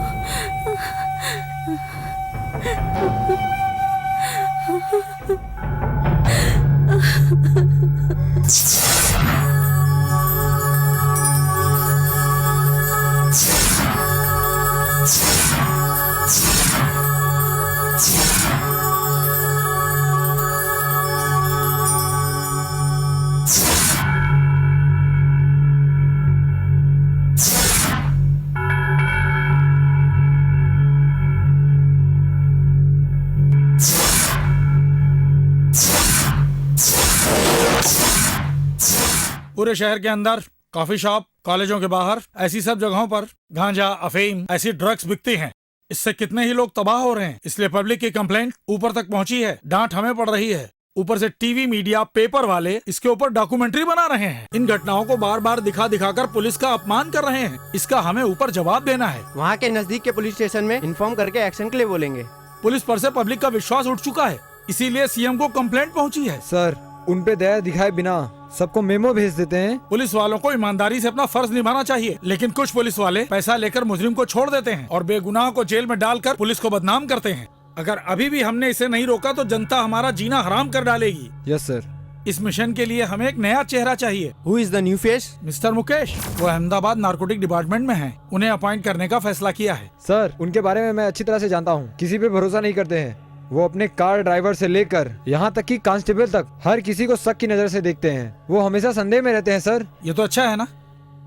Speaker 4: पूरे शहर के अंदर कॉफी शॉप, कॉलेजों के बाहर, ऐसी सब जगहों पर गांजा, अफीम, ऐसी ड्रग्स बिकती हैं। इससे कितने ही लोग तबाह हो रहे हैं। इसलिए पब्लिक की कंप्लेंट ऊपर तक पहुंची है, डांट हमें पड़ रही है। ऊपर से टीवी, मीडिया, पेपर वाले इसके ऊपर डॉक्यूमेंट्री बना रहे हैं। इन घटनाओं को बार बार दिखा दिखाकर पुलिस का अपमान कर रहे हैं। इसका हमें ऊपर जवाब देना है।
Speaker 15: वहाँ के नजदीक के पुलिस स्टेशन में इन्फॉर्म करके एक्शन के लिए बोलेंगे।
Speaker 4: पुलिस पर से पब्लिक का विश्वास उठ चुका है, इसीलिए सीएम को कंप्लेंट पहुंची है।
Speaker 9: सर, उन पे दया दिखाए बिना सबको मेमो भेज देते हैं।
Speaker 4: पुलिस वालों को ईमानदारी से अपना फर्ज निभाना चाहिए, लेकिन कुछ पुलिस वाले पैसा लेकर मुजरिम को छोड़ देते हैं और बेगुनाह को जेल में डालकर पुलिस को बदनाम करते हैं। अगर अभी भी हमने इसे नहीं रोका तो जनता हमारा जीना हराम कर डालेगी।
Speaker 9: Yes sir.
Speaker 4: इस मिशन के लिए हमें एक नया चेहरा चाहिए।
Speaker 15: Who is the new face?
Speaker 4: Mister Mukesh, वो अहमदाबाद नारकोटिक डिपार्टमेंट में हैं। उन्हें अपॉइंट करने का फैसला किया है।
Speaker 9: सर, उनके बारे में मैं अच्छी तरह से जानता हूँ। किसी पे भरोसा नहीं करते हैं। वो अपने कार ड्राइवर से लेकर यहाँ तक कि कांस्टेबल तक हर किसी को शक की नजर से देखते हैं। वो हमेशा संदेह में रहते हैं सर।
Speaker 4: ये तो अच्छा है ना।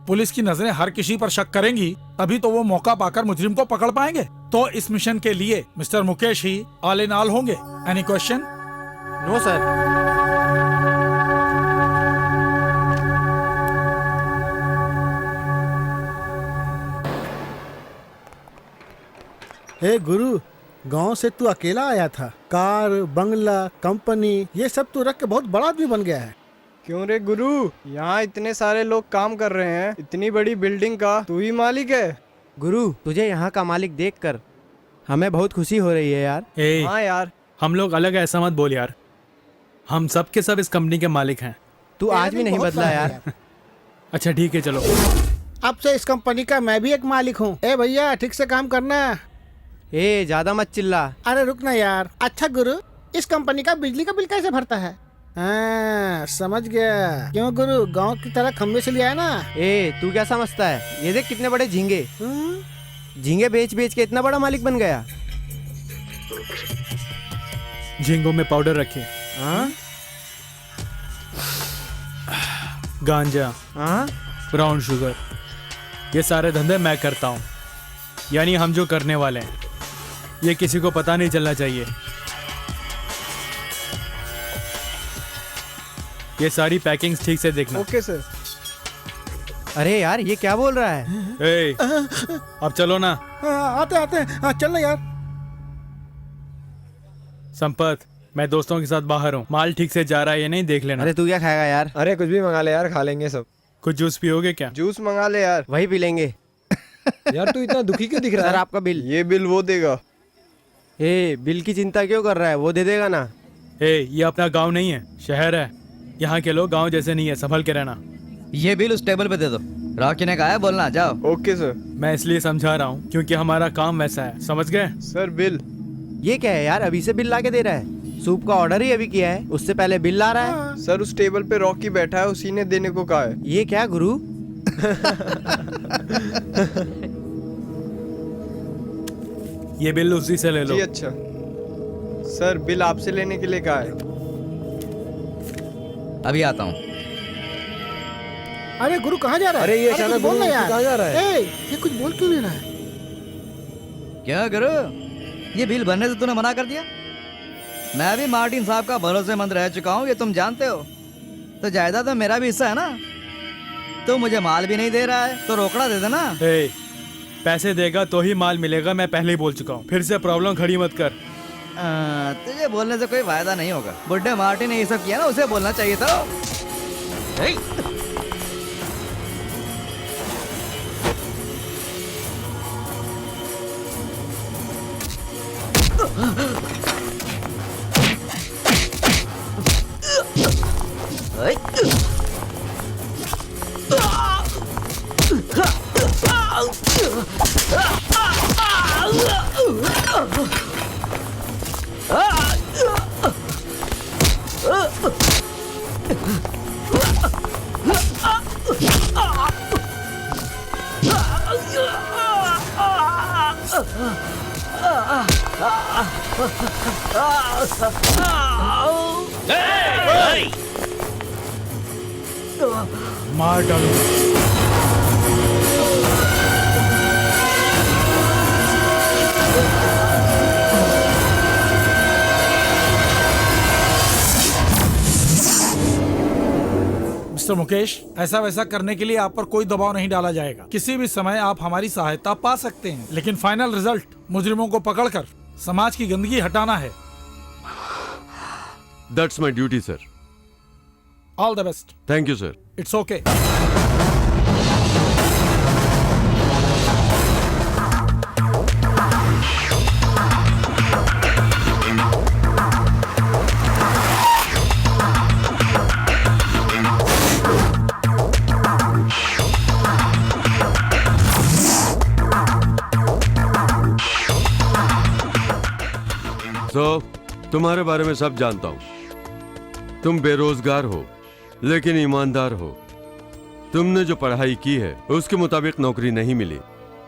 Speaker 4: पुलिस की नजरें हर किसी पर शक करेंगी, तभी तो वो मौका पाकर मुजरिम को पकड़ पाएंगे। तो इस मिशन के लिए मिस्टर मुकेश ही ऑल इन ऑल होंगे। Any question?
Speaker 15: No sir.
Speaker 7: हे गुरु, गांव से तू अकेला आया था। कार, बंगला, कंपनी, ये सब तू रख के बहुत बड़ा आदमी बन गया है।
Speaker 9: क्यों रे गुरु, यहाँ इतने सारे लोग काम कर रहे हैं, इतनी बड़ी बिल्डिंग का तू ही मालिक है।
Speaker 15: गुरु, तुझे यहाँ का मालिक देखकर हमें बहुत खुशी हो रही है यार।
Speaker 3: हाँ यार, हम लोग अलग है ऐसा मत बोल यार। हम सब के सब इस कंपनी के मालिक हैं।
Speaker 15: तू आज भी नहीं बदला यार।
Speaker 3: अच्छा ठीक है, चलो।
Speaker 7: अब से इस कंपनी का मैं भी एक मालिक हूँ। ए भैया, ठीक से काम करना।
Speaker 15: ए, ज्यादा मत चिल्ला।
Speaker 7: अरे रुकना यार। अच्छा गुरु, इस कंपनी का बिजली का बिल कैसे भरता है? हाँ, समझ गया। क्यों गुरु, गांव की तरह खम्बे से लिया है ना?
Speaker 15: ए, तू क्या समझता है? ये देख कितने बड़े झींगे। झींगे बेच बेच के इतना बड़ा मालिक बन गया।
Speaker 3: झींगों में पाउडर रखे।
Speaker 15: हाँ?
Speaker 3: गांजा, ब्राउन शुगर, ये सारे धंधे मैं करता हूँ। यानी हम जो करने वाले हैं ये किसी को पता नहीं चलना चाहिए। ये सारी पैकिंग्स ठीक से देखना।
Speaker 9: Okay sir.
Speaker 15: अरे यार, ये क्या बोल रहा है?
Speaker 3: ए, अब चलो ना।
Speaker 7: आते आते। चलना यार।
Speaker 3: संपत, मैं दोस्तों के साथ बाहर हूँ। माल ठीक से जा रहा है ये नहीं देख लेना।
Speaker 15: अरे तू क्या खाएगा यार?
Speaker 9: अरे कुछ भी मंगा ले यार, खा लेंगे सब।
Speaker 3: कुछ जूस पियोगे क्या?
Speaker 9: जूस मंगा ले यार।
Speaker 15: वही पी लेंगे।
Speaker 9: यार तू इतना दुखी क्यों दिख रहा है?
Speaker 15: सर, आपका बिल।
Speaker 9: ये बिल वो देगा।
Speaker 15: ए, बिल की चिंता क्यों कर रहा है? वो दे देगा ना।
Speaker 3: ए, ये अपना गांव नहीं है, शहर है। यहाँ के लोग गांव जैसे नहीं है, संभल के रहना।
Speaker 8: ये बिल उस टेबल पे दे दो। रॉकी ने कहा है बोलना, जाओ।
Speaker 9: Okay sir.
Speaker 3: मैं इसलिए समझा रहा हूँ क्योंकि हमारा काम वैसा है, समझ गए?
Speaker 9: Sir bill.
Speaker 15: ये क्या है यार, अभी से बिल ला के दे रहा है? सूप का ऑर्डर ही अभी किया है, उससे पहले बिल ला रहा है।
Speaker 9: सर, उस टेबल पे रॉकी बैठा है, उसी ने देने को कहा है।
Speaker 15: ये क्या गुरु?
Speaker 3: ये बिल उसी से ले लो।
Speaker 9: जी अच्छा। सर, बिल आपसे लेने के लिए कहा है।
Speaker 8: अभी आता हूँ।
Speaker 7: अरे गुरु कहाँ जा रहा है?
Speaker 9: अरे ये
Speaker 7: कुछ
Speaker 9: अचानक
Speaker 7: बोल ना
Speaker 9: गुरु
Speaker 7: यार।
Speaker 9: कहाँ जा रहा है?
Speaker 7: ए, ये कुछ बोल क्यों नहीं रहा है?
Speaker 8: क्या गुरु, ये बिल भरने से तूने मना कर दिया? मैं भी मार्टिन साहब का भरोसेमंद रह चुका हूँ, ये तुम जानते हो। तो जायदाद में मेरा भी हिस्सा है ना। तो मुझे माल भी नहीं दे रहा है तो रोकड़ा दे देना।
Speaker 3: पैसे देगा तो ही माल मिलेगा, मैं पहले ही बोल चुका हूँ। फिर से प्रॉब्लम खड़ी मत कर।
Speaker 8: तुझे बोलने से कोई फायदा नहीं होगा। बुड्ढे मार्टिन ने ये सब किया ना, उसे बोलना चाहिए था।
Speaker 4: मार डालूंगा। मिस्टर मुकेश, ऐसा वैसा करने के लिए आप पर कोई दबाव नहीं डाला जाएगा। किसी भी समय आप हमारी सहायता पा सकते हैं, लेकिन फाइनल रिजल्ट मुजरिमों को पकड़कर समाज की गंदगी हटाना है।
Speaker 2: That's my duty sir.
Speaker 4: All the best.
Speaker 2: Thank you sir.
Speaker 4: It's okay.
Speaker 2: तुम्हारे बारे में सब जानता हूं। तुम बेरोजगार हो लेकिन ईमानदार हो। तुमने जो पढ़ाई की है उसके मुताबिक नौकरी नहीं मिली,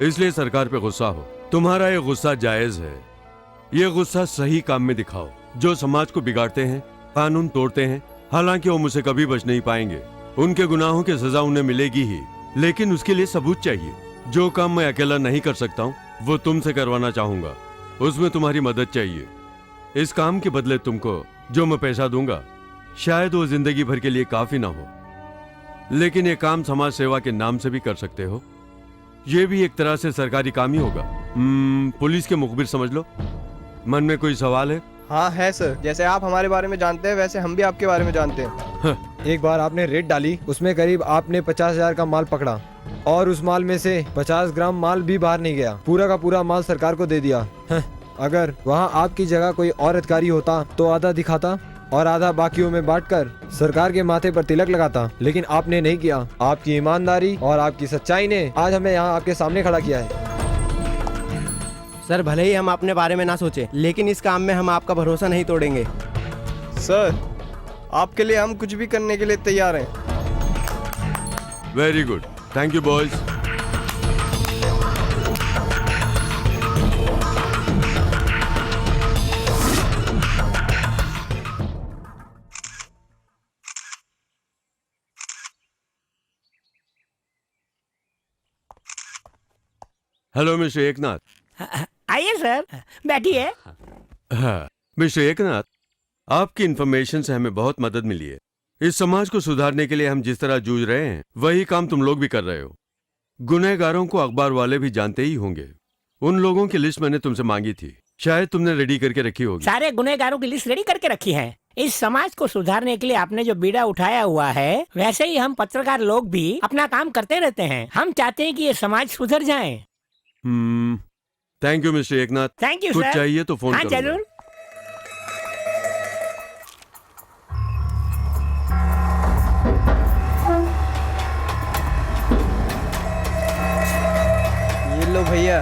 Speaker 2: इसलिए सरकार पे गुस्सा हो। तुम्हारा ये गुस्सा जायज है। ये गुस्सा सही काम में दिखाओ। जो समाज को बिगाड़ते हैं, कानून तोड़ते हैं, हालांकि वो मुझसे कभी बच नहीं पाएंगे। उनके गुनाहों की सजा उन्हें मिलेगी ही, लेकिन उसके लिए सबूत चाहिए। जो काम मैं अकेला नहीं कर सकता हूँ वो तुमसे करवाना चाहूंगा। उसमें तुम्हारी मदद चाहिए। इस काम के बदले तुमको जो मैं पैसा दूंगा शायद वो जिंदगी भर के लिए काफी ना हो, लेकिन ये काम समाज सेवा के नाम से भी कर सकते हो। ये भी एक तरह से सरकारी काम ही होगा। पुलिस के मुखबिर समझ लो। मन में कोई सवाल है?
Speaker 19: हाँ है सर। जैसे आप हमारे बारे में जानते हैं वैसे हम भी आपके बारे में जानते हैं।
Speaker 9: एक बार आपने रेड डाली, उसमें करीब आपने 50,000 का माल पकड़ा और उस माल में से 50 ग्राम माल भी बाहर नहीं गया। पूरा का पूरा माल सरकार को दे दिया। अगर वहाँ आपकी जगह कोई और अधिकारी होता तो आधा दिखाता और आधा बाकियों में बांटकर सरकार के माथे पर तिलक लगाता, लेकिन आपने नहीं किया। आपकी ईमानदारी और आपकी सच्चाई ने आज हमें यहाँ आपके सामने खड़ा किया है।
Speaker 15: सर भले ही हम अपने बारे में ना सोचें, लेकिन इस काम में हम आपका भरोसा नहीं तोड़ेंगे।
Speaker 19: सर आपके लिए हम कुछ भी करने के लिए तैयार हैं।
Speaker 2: Very good, thank you boys. Hello mister Eknath.
Speaker 20: आइए सर, बैठिए।
Speaker 2: हाँ, मिस्टर एकनाथ, आपकी इन्फॉर्मेशन से हमें बहुत मदद मिली है। इस समाज को सुधारने के लिए हम जिस तरह जूझ रहे हैं वही काम तुम लोग भी कर रहे हो। गुनहगारों को अखबार वाले भी जानते ही होंगे। उन लोगों की लिस्ट मैंने तुमसे मांगी थी, शायद तुमने रेडी करके रखी होगी।
Speaker 20: सारे गुनहगारों की लिस्ट रेडी करके रखी है। इस समाज को सुधारने के लिए आपने जो बीड़ा उठाया हुआ है, वैसे ही हम पत्रकार लोग भी अपना काम करते रहते हैं। हम चाहते हैं कि ये समाज सुधर जाए।
Speaker 2: Thank you mister Eknath.
Speaker 20: Thank you
Speaker 2: कुछ
Speaker 20: सर।
Speaker 2: चाहिए तो फोन
Speaker 20: हाँ
Speaker 2: करूंगा।
Speaker 20: जरूर।
Speaker 19: ये लो भैया।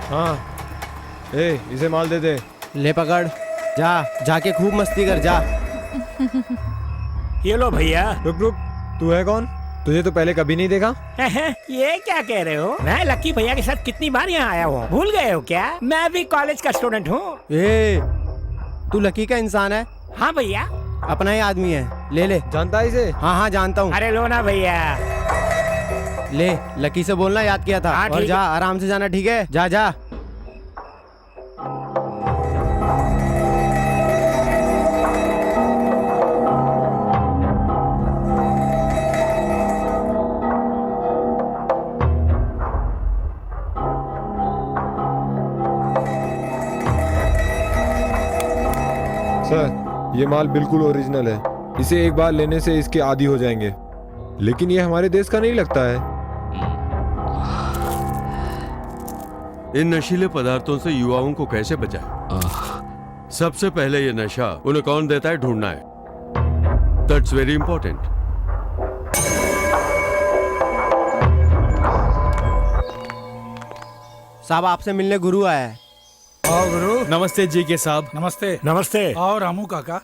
Speaker 9: हाँ, इसे माल दे दे।
Speaker 15: ले पकड़, जाके खूब मस्ती कर जा।
Speaker 20: ये लो भैया।
Speaker 9: रुक रुक, तू है कौन? तुझे तो पहले कभी नहीं देखा।
Speaker 20: ये क्या कह रहे हो? मैं लक्की भैया के साथ कितनी बार यहाँ आया हूँ, भूल गए हो क्या? मैं भी कॉलेज का स्टूडेंट हूँ।
Speaker 15: तू लकी का इंसान है?
Speaker 20: हाँ भैया,
Speaker 15: अपना ही आदमी है। ले ले।
Speaker 9: जानता है इसे?
Speaker 15: हाँ हाँ जानता हूँ।
Speaker 20: अरे लो ना भैया।
Speaker 15: ले, लकी से बोलना याद किया था।
Speaker 20: हाँ,
Speaker 15: और जा, आराम से जाना, ठीक है? जा जा।
Speaker 9: ये माल बिल्कुल ओरिजिनल है। इसे एक बार लेने से इसके आदी हो जाएंगे। लेकिन ये हमारे देश का नहीं लगता है।
Speaker 2: इन नशीले पदार्थों से युवाओं को कैसे बचाएं? सबसे पहले ये नशा उन्हें कौन देता है ढूंढना है। That's very important.
Speaker 15: साहब आपसे मिलने गुरु आया है।
Speaker 3: आओ गुरु। नमस्ते जी के साहब।
Speaker 4: नमस्ते।
Speaker 1: नमस्ते।
Speaker 4: आओ रामू काका।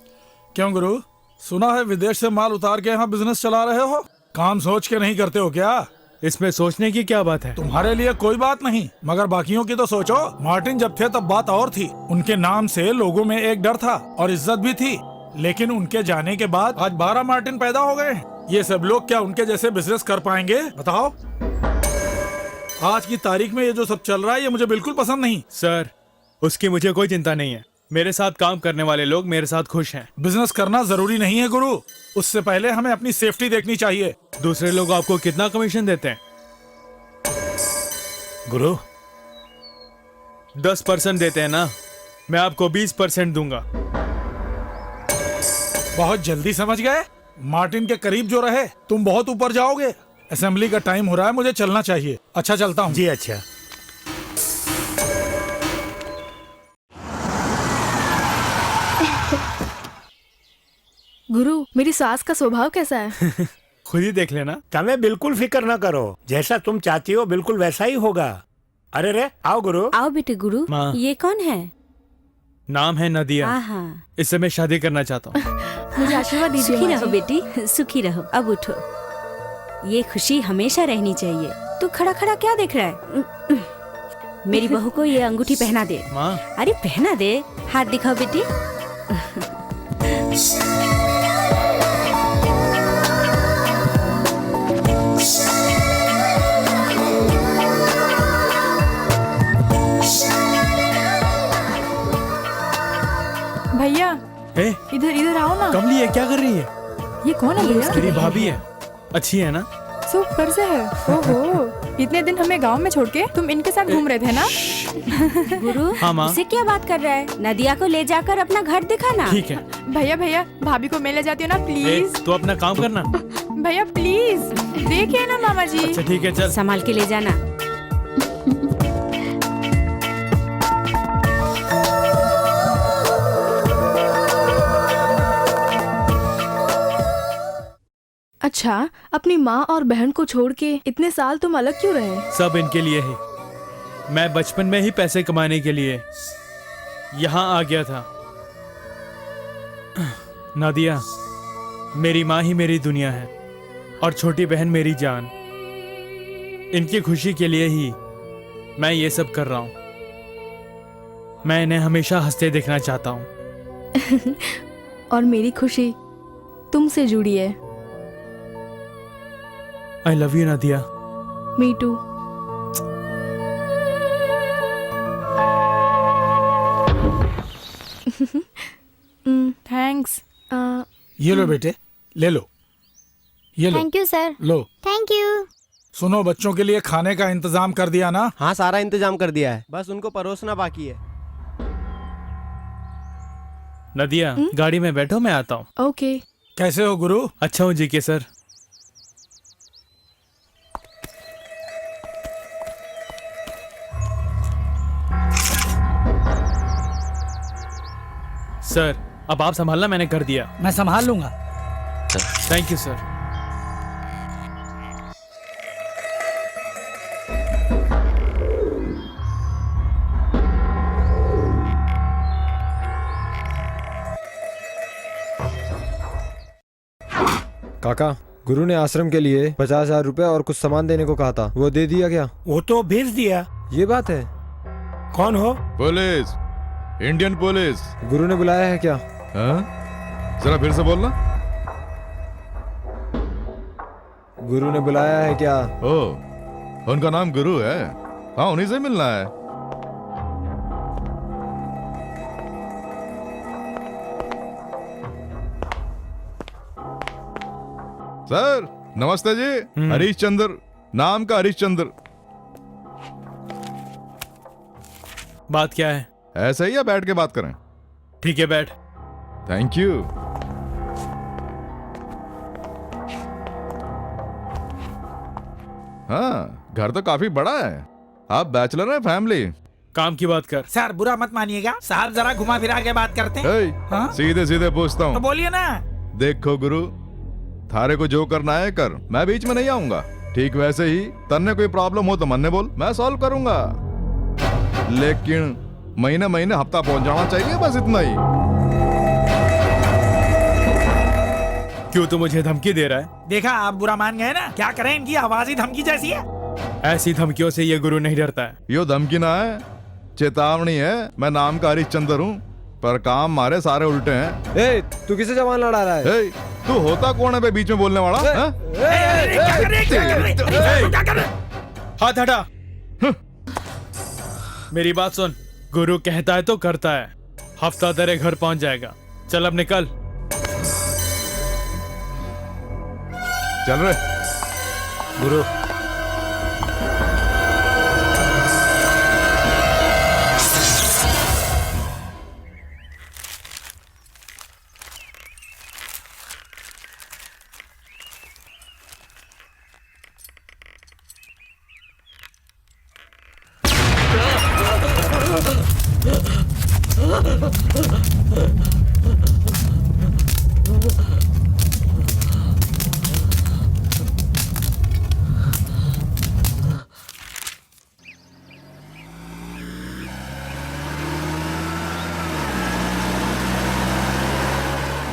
Speaker 4: क्यों गुरु, सुना है विदेश से माल उतार के यहाँ बिजनेस चला रहे हो? काम सोच के नहीं करते हो क्या?
Speaker 3: इसमें सोचने की क्या बात है?
Speaker 4: तुम्हारे लिए कोई बात नहीं, मगर बाकियों की तो सोचो। मार्टिन जब थे तब बात और थी। उनके नाम से लोगों में एक डर था और इज्जत भी थी। लेकिन उनके जाने के बाद आज 12 मार्टिन पैदा हो गए। ये सब लोग क्या उनके जैसे बिजनेस कर पाएंगे बताओ? आज की तारीख में ये जो सब चल रहा है ये मुझे बिल्कुल पसंद नहीं।
Speaker 3: सर, उसकी मुझे कोई चिंता नहीं है। मेरे साथ काम करने वाले लोग मेरे साथ खुश हैं।
Speaker 4: बिजनेस करना जरूरी नहीं है गुरु, उससे पहले हमें अपनी सेफ्टी देखनी चाहिए।
Speaker 3: दूसरे लोग आपको कितना कमीशन देते हैं?
Speaker 1: गुरु
Speaker 3: 10% देते हैं ना, मैं आपको 20% दूंगा।
Speaker 4: बहुत जल्दी समझ गए। मार्टिन के करीब जो रहे तुम बहुत ऊपर जाओगे। असेंबली का टाइम हो रहा है, मुझे चलना चाहिए। अच्छा चलता हूँ
Speaker 1: जी। अच्छा
Speaker 6: गुरु, मेरी सास का स्वभाव कैसा है?
Speaker 3: खुद ही देख लेना।
Speaker 1: तुम्हें बिल्कुल फिक्र न करो, जैसा तुम चाहती हो बिल्कुल वैसा ही होगा। अरे रे आओ गुरु।
Speaker 18: आओ बेटे गुरु।
Speaker 3: माँ।
Speaker 18: ये कौन है?
Speaker 3: नाम है नदिया।
Speaker 18: आहा।
Speaker 3: इससे मैं शादी करना चाहता हूँ।
Speaker 6: मुझे आशीर्वाद दीजिए।
Speaker 18: सुखी रहो बेटी, सुखी रहो। अब उठो, ये खुशी हमेशा रहनी चाहिए। तू खड़ा खड़ा क्या देख रहा है? मेरी बहू को ये अंगूठी पहना दे।
Speaker 3: माँ।
Speaker 18: अरे पहना दे, हाथ दिखाओ बेटी।
Speaker 5: भैया
Speaker 3: ए,
Speaker 5: इधर इधर आओ ना।
Speaker 3: कमली है, क्या कर रही है?
Speaker 5: ये कौन है भैया?
Speaker 3: तेरी भाभी है। अच्छी है ना?
Speaker 5: सुपर से है। ओहो, इतने दिन हमें गांव में छोड़ के तुम इनके साथ घूम रहे थे ना?
Speaker 18: गुरु,
Speaker 3: हाँ माँ।
Speaker 18: इससे क्या बात कर रहा है? नदिया को ले जाकर अपना घर दिखाना।
Speaker 3: ठीक है।
Speaker 5: भैया भैया, भाभी को मैं ले जाती हूँ ना प्लीज।
Speaker 3: तू अपना काम करना।
Speaker 5: भैया प्लीज, देखिए ना मामा जी।
Speaker 3: अच्छा ठीक है, चल।
Speaker 18: संभाल के ले जाना।
Speaker 6: अच्छा, अपनी माँ और बहन को छोड़ के इतने साल तुम अलग क्यों रहे?
Speaker 3: सब इनके लिए ही। मैं बचपन में ही पैसे कमाने के लिए यहाँ आ गया था। नादिया, मेरी माँ ही मेरी दुनिया है और छोटी बहन मेरी जान। इनकी खुशी के लिए ही मैं ये सब कर रहा हूँ। मैं इन्हें हमेशा हंसते देखना चाहता हूँ।
Speaker 6: और मेरी खुशी तुमसे जुड़ी है।
Speaker 3: I love you Nadia.
Speaker 6: Me too.
Speaker 5: Thanks.
Speaker 4: ये लो बेटे, ले लो। ये लो।
Speaker 10: Thank you sir.
Speaker 4: लो।
Speaker 10: Thank you.
Speaker 4: सुनो, बच्चों के लिए खाने का इंतजाम कर दिया ना?
Speaker 15: हाँ, सारा इंतजाम कर दिया है, बस उनको परोसना बाकी है।
Speaker 3: नदिया, गाड़ी में बैठो, मैं आता हूँ।
Speaker 6: ओके।
Speaker 4: कैसे हो गुरु?
Speaker 3: अच्छा हूँ जी के सर। सर, अब आप संभालना, मैंने कर दिया।
Speaker 4: मैं संभाल लूंगा।
Speaker 3: Thank you sir.
Speaker 9: काका, गुरु ने आश्रम के लिए 50,000 रुपए और कुछ सामान देने को कहा था, वो दे दिया क्या?
Speaker 1: वो तो भेज दिया।
Speaker 9: ये बात है।
Speaker 1: कौन हो?
Speaker 12: Police, Indian police.
Speaker 9: गुरु ने बुलाया है क्या?
Speaker 12: हाँ? जरा फिर से बोलना।
Speaker 9: गुरु ने बुलाया है क्या?
Speaker 12: ओ, उनका नाम गुरु है। हाँ, उन्हीं से मिलना है। सर नमस्ते जी। हरीश चंद्र, नाम का हरीश चंद्र।
Speaker 3: बात क्या है?
Speaker 12: ऐसे ही या बैठ के बात करें?
Speaker 3: ठीक है, बैठ।
Speaker 12: Thank you. हाँ, घर तो काफी बड़ा है। आप बैचलर हैं फैमिली?
Speaker 3: काम की बात कर।
Speaker 4: सर बुरा मत मानिएगा, साहब जरा घुमा फिरा के बात करते हैं। हाँ?
Speaker 12: सीधे सीधे पूछता
Speaker 4: तो
Speaker 12: हूँ।
Speaker 4: बोलिए ना।
Speaker 12: देखो गुरु, थारे को जो करना है कर, मैं बीच में नहीं आऊंगा। ठीक वैसे ही तन्ने कोई प्रॉब्लम हो तो मन ने बोल, मैं सॉल्व करूंगा। लेकिन महीने महीने हफ्ता पहुंच जाना चाहिए, बस इतना ही।
Speaker 3: क्यों तू मुझे धमकी दे रहा है?
Speaker 4: देखा, आप बुरा मान गए ना। क्या करें, इनकी आवाज ही धमकी जैसी है।
Speaker 3: ऐसी धमकियों से ये गुरु नहीं डरता है।
Speaker 12: यो धमकी ना है, चेतावनी है। मैं नाम का हरिश्चंद्र हूँ, पर काम मारे सारे उल्टे हैं।
Speaker 9: ए, तू किसे जवान लड़ा रहा है?
Speaker 12: ए, तू होता कौन है बे बीच में बोलने वाला?
Speaker 3: हाथ हटा। मेरी बात सुन, गुरु कहता है तो करता है। हफ्ता तेरे घर पहुंच जाएगा। चल अब निकल।
Speaker 12: चल रहे
Speaker 1: गुरु।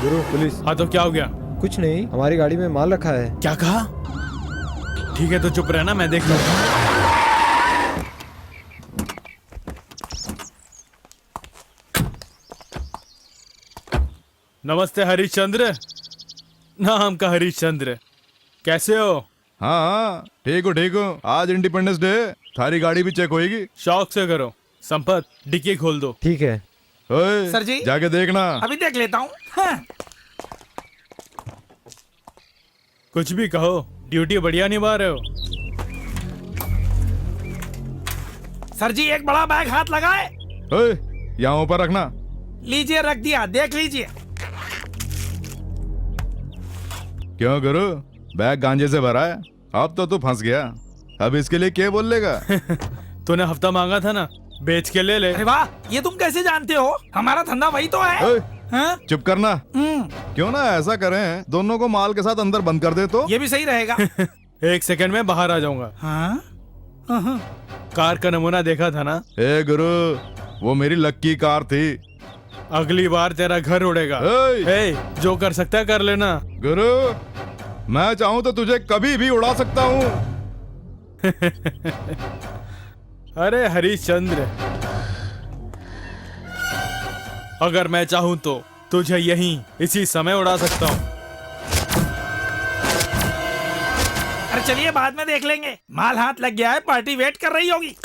Speaker 9: गुरु पुलिस।
Speaker 3: हाँ तो क्या हो गया?
Speaker 9: कुछ नहीं, हमारी गाड़ी में माल रखा है।
Speaker 3: क्या कहा? ठीक है तो चुप रहना, मैं देख लूंगा। नमस्ते हरिश्चंद्र। नाम का हरिश्चंद्र, कैसे हो?
Speaker 12: हाँ ठीक हो ठीक हो। आज इंडिपेंडेंस डे, थारी गाड़ी भी चेक होएगी।
Speaker 3: शौक से करो। संपत, डिक्की खोल दो।
Speaker 9: ठीक है।
Speaker 12: ओए,
Speaker 4: सर जी
Speaker 12: जाके देखना।
Speaker 4: अभी देख लेता हूँ। हाँ।
Speaker 3: कुछ भी कहो, ड्यूटी बढ़िया निभा रहे हो।
Speaker 4: सर जी एक बड़ा बैग हाथ लगाए।
Speaker 12: ओए, यहाँ ऊपर रखना।
Speaker 4: लीजिए, रख दिया, देख लीजिए।
Speaker 12: क्यों गुरु, बैग गांजे से भरा है? अब तो तू फंस गया। अब इसके लिए क्या बोल लेगा?
Speaker 3: तूने हफ्ता मांगा था ना, बेच के ले ले।
Speaker 4: अरे वाह, ये तुम कैसे जानते हो? हमारा धंधा वही तो है। हाँ?
Speaker 12: चुप करना। क्यों ना ऐसा करें, दोनों को माल के साथ अंदर बंद कर दे तो?
Speaker 4: ये भी सही रहेगा।
Speaker 3: 1 सेकंड में बाहर आ जाऊंगा।
Speaker 4: हाँ?
Speaker 3: कार का नमूना देखा था ना?
Speaker 12: ए गुरु, वो मेरी लक्की कार थी।
Speaker 3: अगली बार तेरा घर उड़ेगा। ए, जो कर सकता है कर लेना।
Speaker 12: गुरु, मैं चाहूं तो तुझे कभी भी उड़ा सकता हूँ।
Speaker 3: अरे हरिश्चंद्र, अगर मैं चाहूं तो तुझे यहीं इसी समय उड़ा सकता हूं।
Speaker 4: अरे चलिए, बाद में देख लेंगे। माल हाथ लग गया है, पार्टी वेट कर रही होगी।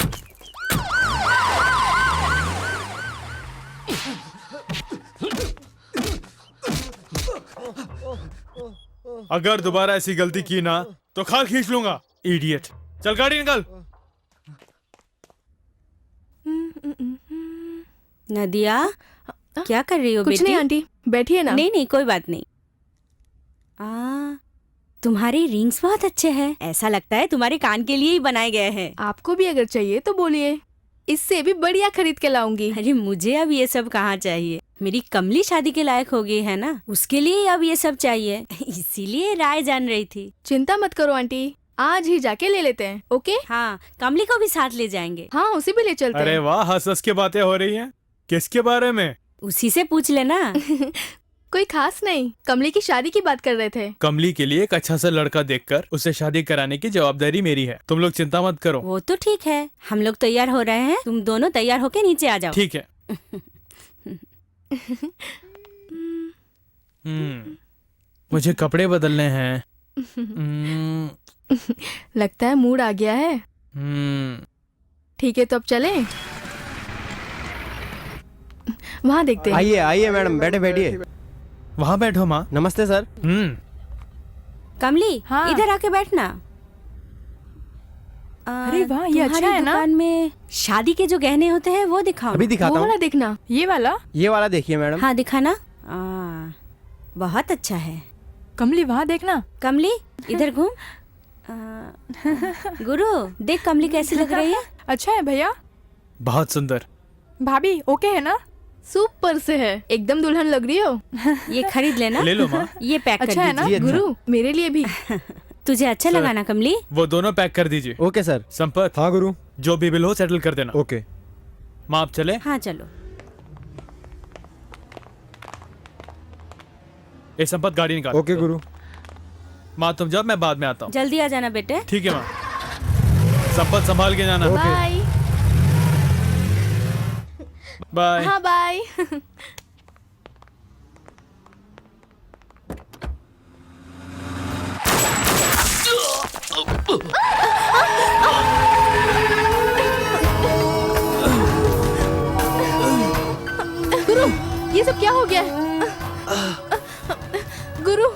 Speaker 3: अगर दोबारा ऐसी गलती की ना तो खाल खींच लूंगा। इडियट। चल गाड़ी निकल।
Speaker 18: नदिया, क्या कर रही हो
Speaker 6: कुछ
Speaker 18: बेटी?
Speaker 6: नहीं आंटी, बैठिए ना।
Speaker 18: नहीं नहीं, कोई बात नहीं। तुम्हारे रिंग्स बहुत अच्छे हैं। ऐसा लगता है तुम्हारे कान के लिए ही बनाए गए हैं।
Speaker 6: आपको भी अगर चाहिए तो बोलिए, इससे भी बढ़िया खरीद के लाऊंगी।
Speaker 18: अरे मुझे अब ये सब कहाँ चाहिए, मेरी कमली शादी के लायक हो गई है ना, उसके लिए अब ये सब चाहिए। इसीलिए राय जान रही थी।
Speaker 6: चिंता मत करो आंटी, आज ही जाके ले लेते हैं। ओके?
Speaker 18: हाँ, कमली को भी साथ ले जाएंगे।
Speaker 6: हाँ, उसे भी ले चलते हैं।
Speaker 3: अरे वाह, हंस हंस के बातें हो रही हैं। किसके बारे में?
Speaker 18: उसी से पूछ लेना।
Speaker 6: कोई खास नहीं, कमली की शादी की बात कर रहे थे।
Speaker 3: कमली के लिए एक अच्छा सा लड़का देखकर उसे शादी कराने की जवाबदारी मेरी है। तुम लोग चिंता मत करो।
Speaker 18: वो तो ठीक है, हम लोग तैयार हो रहे हैं, तुम दोनों तैयार होके नीचे आ जाओ।
Speaker 3: ठीक है। मुझे कपड़े बदलने हैं।
Speaker 6: लगता है मूड आ गया है। ठीक है, तो अब चलें। वहाँ देखते हैं।
Speaker 15: आइए आइए मैडम, बैठे बैठिए।
Speaker 3: वहाँ बैठो माँ।
Speaker 15: नमस्ते सर।
Speaker 18: कमली,
Speaker 6: हाँ।
Speaker 18: इधर आके बैठना।
Speaker 6: अरे वाह, ये अच्छा
Speaker 18: तुम्हारी
Speaker 6: है ना?
Speaker 18: दुकान में शादी के जो गहने होते हैं वो दिखाओ।
Speaker 15: अभी दिखाता
Speaker 6: वो
Speaker 15: हूँ।
Speaker 6: वाला देखना। ये वाला?
Speaker 15: ये वाला देखिए मैडम।
Speaker 18: हाँ दिखाना। बहुत अच्छा है।
Speaker 5: कमली वहाँ देखना।
Speaker 18: कमली इधर घूम। गुरु देख कमली कैसी लग रही है।
Speaker 5: अच्छा है भैया।
Speaker 3: बहुत सुंदर।
Speaker 5: भाभी ओके है ना?
Speaker 6: सुपर से है, एकदम दुल्हन लग रही हो।
Speaker 18: ये खरीद लेना।
Speaker 3: ले लो माँ।
Speaker 18: ये पैक
Speaker 6: अच्छा
Speaker 18: कर
Speaker 6: है ना
Speaker 18: दीजिए।
Speaker 6: गुरु, मेरे लिए भी।
Speaker 18: तुझे अच्छा लगा ना कमली?
Speaker 3: वो दोनों पैक कर दीजिए।
Speaker 9: Okay sir.
Speaker 3: संपत।
Speaker 9: हाँ गुरु।
Speaker 3: जो भी बिल हो सेटल कर देना।
Speaker 9: ओके।
Speaker 3: माँ आप चले?
Speaker 18: हाँ चलो।
Speaker 3: ए संपत गाड़ी निकाल।
Speaker 9: ओके गुरु।
Speaker 3: माँ तुम जाओ, मैं बाद में आता हूँ।
Speaker 18: जल्दी आ जाना बेटे।
Speaker 3: ठीक है माँ। संपत संभाल के जाना।
Speaker 6: बाय।
Speaker 3: बाय।
Speaker 6: हाँ बाय। गुरु ये सब क्या हो गया? गुरु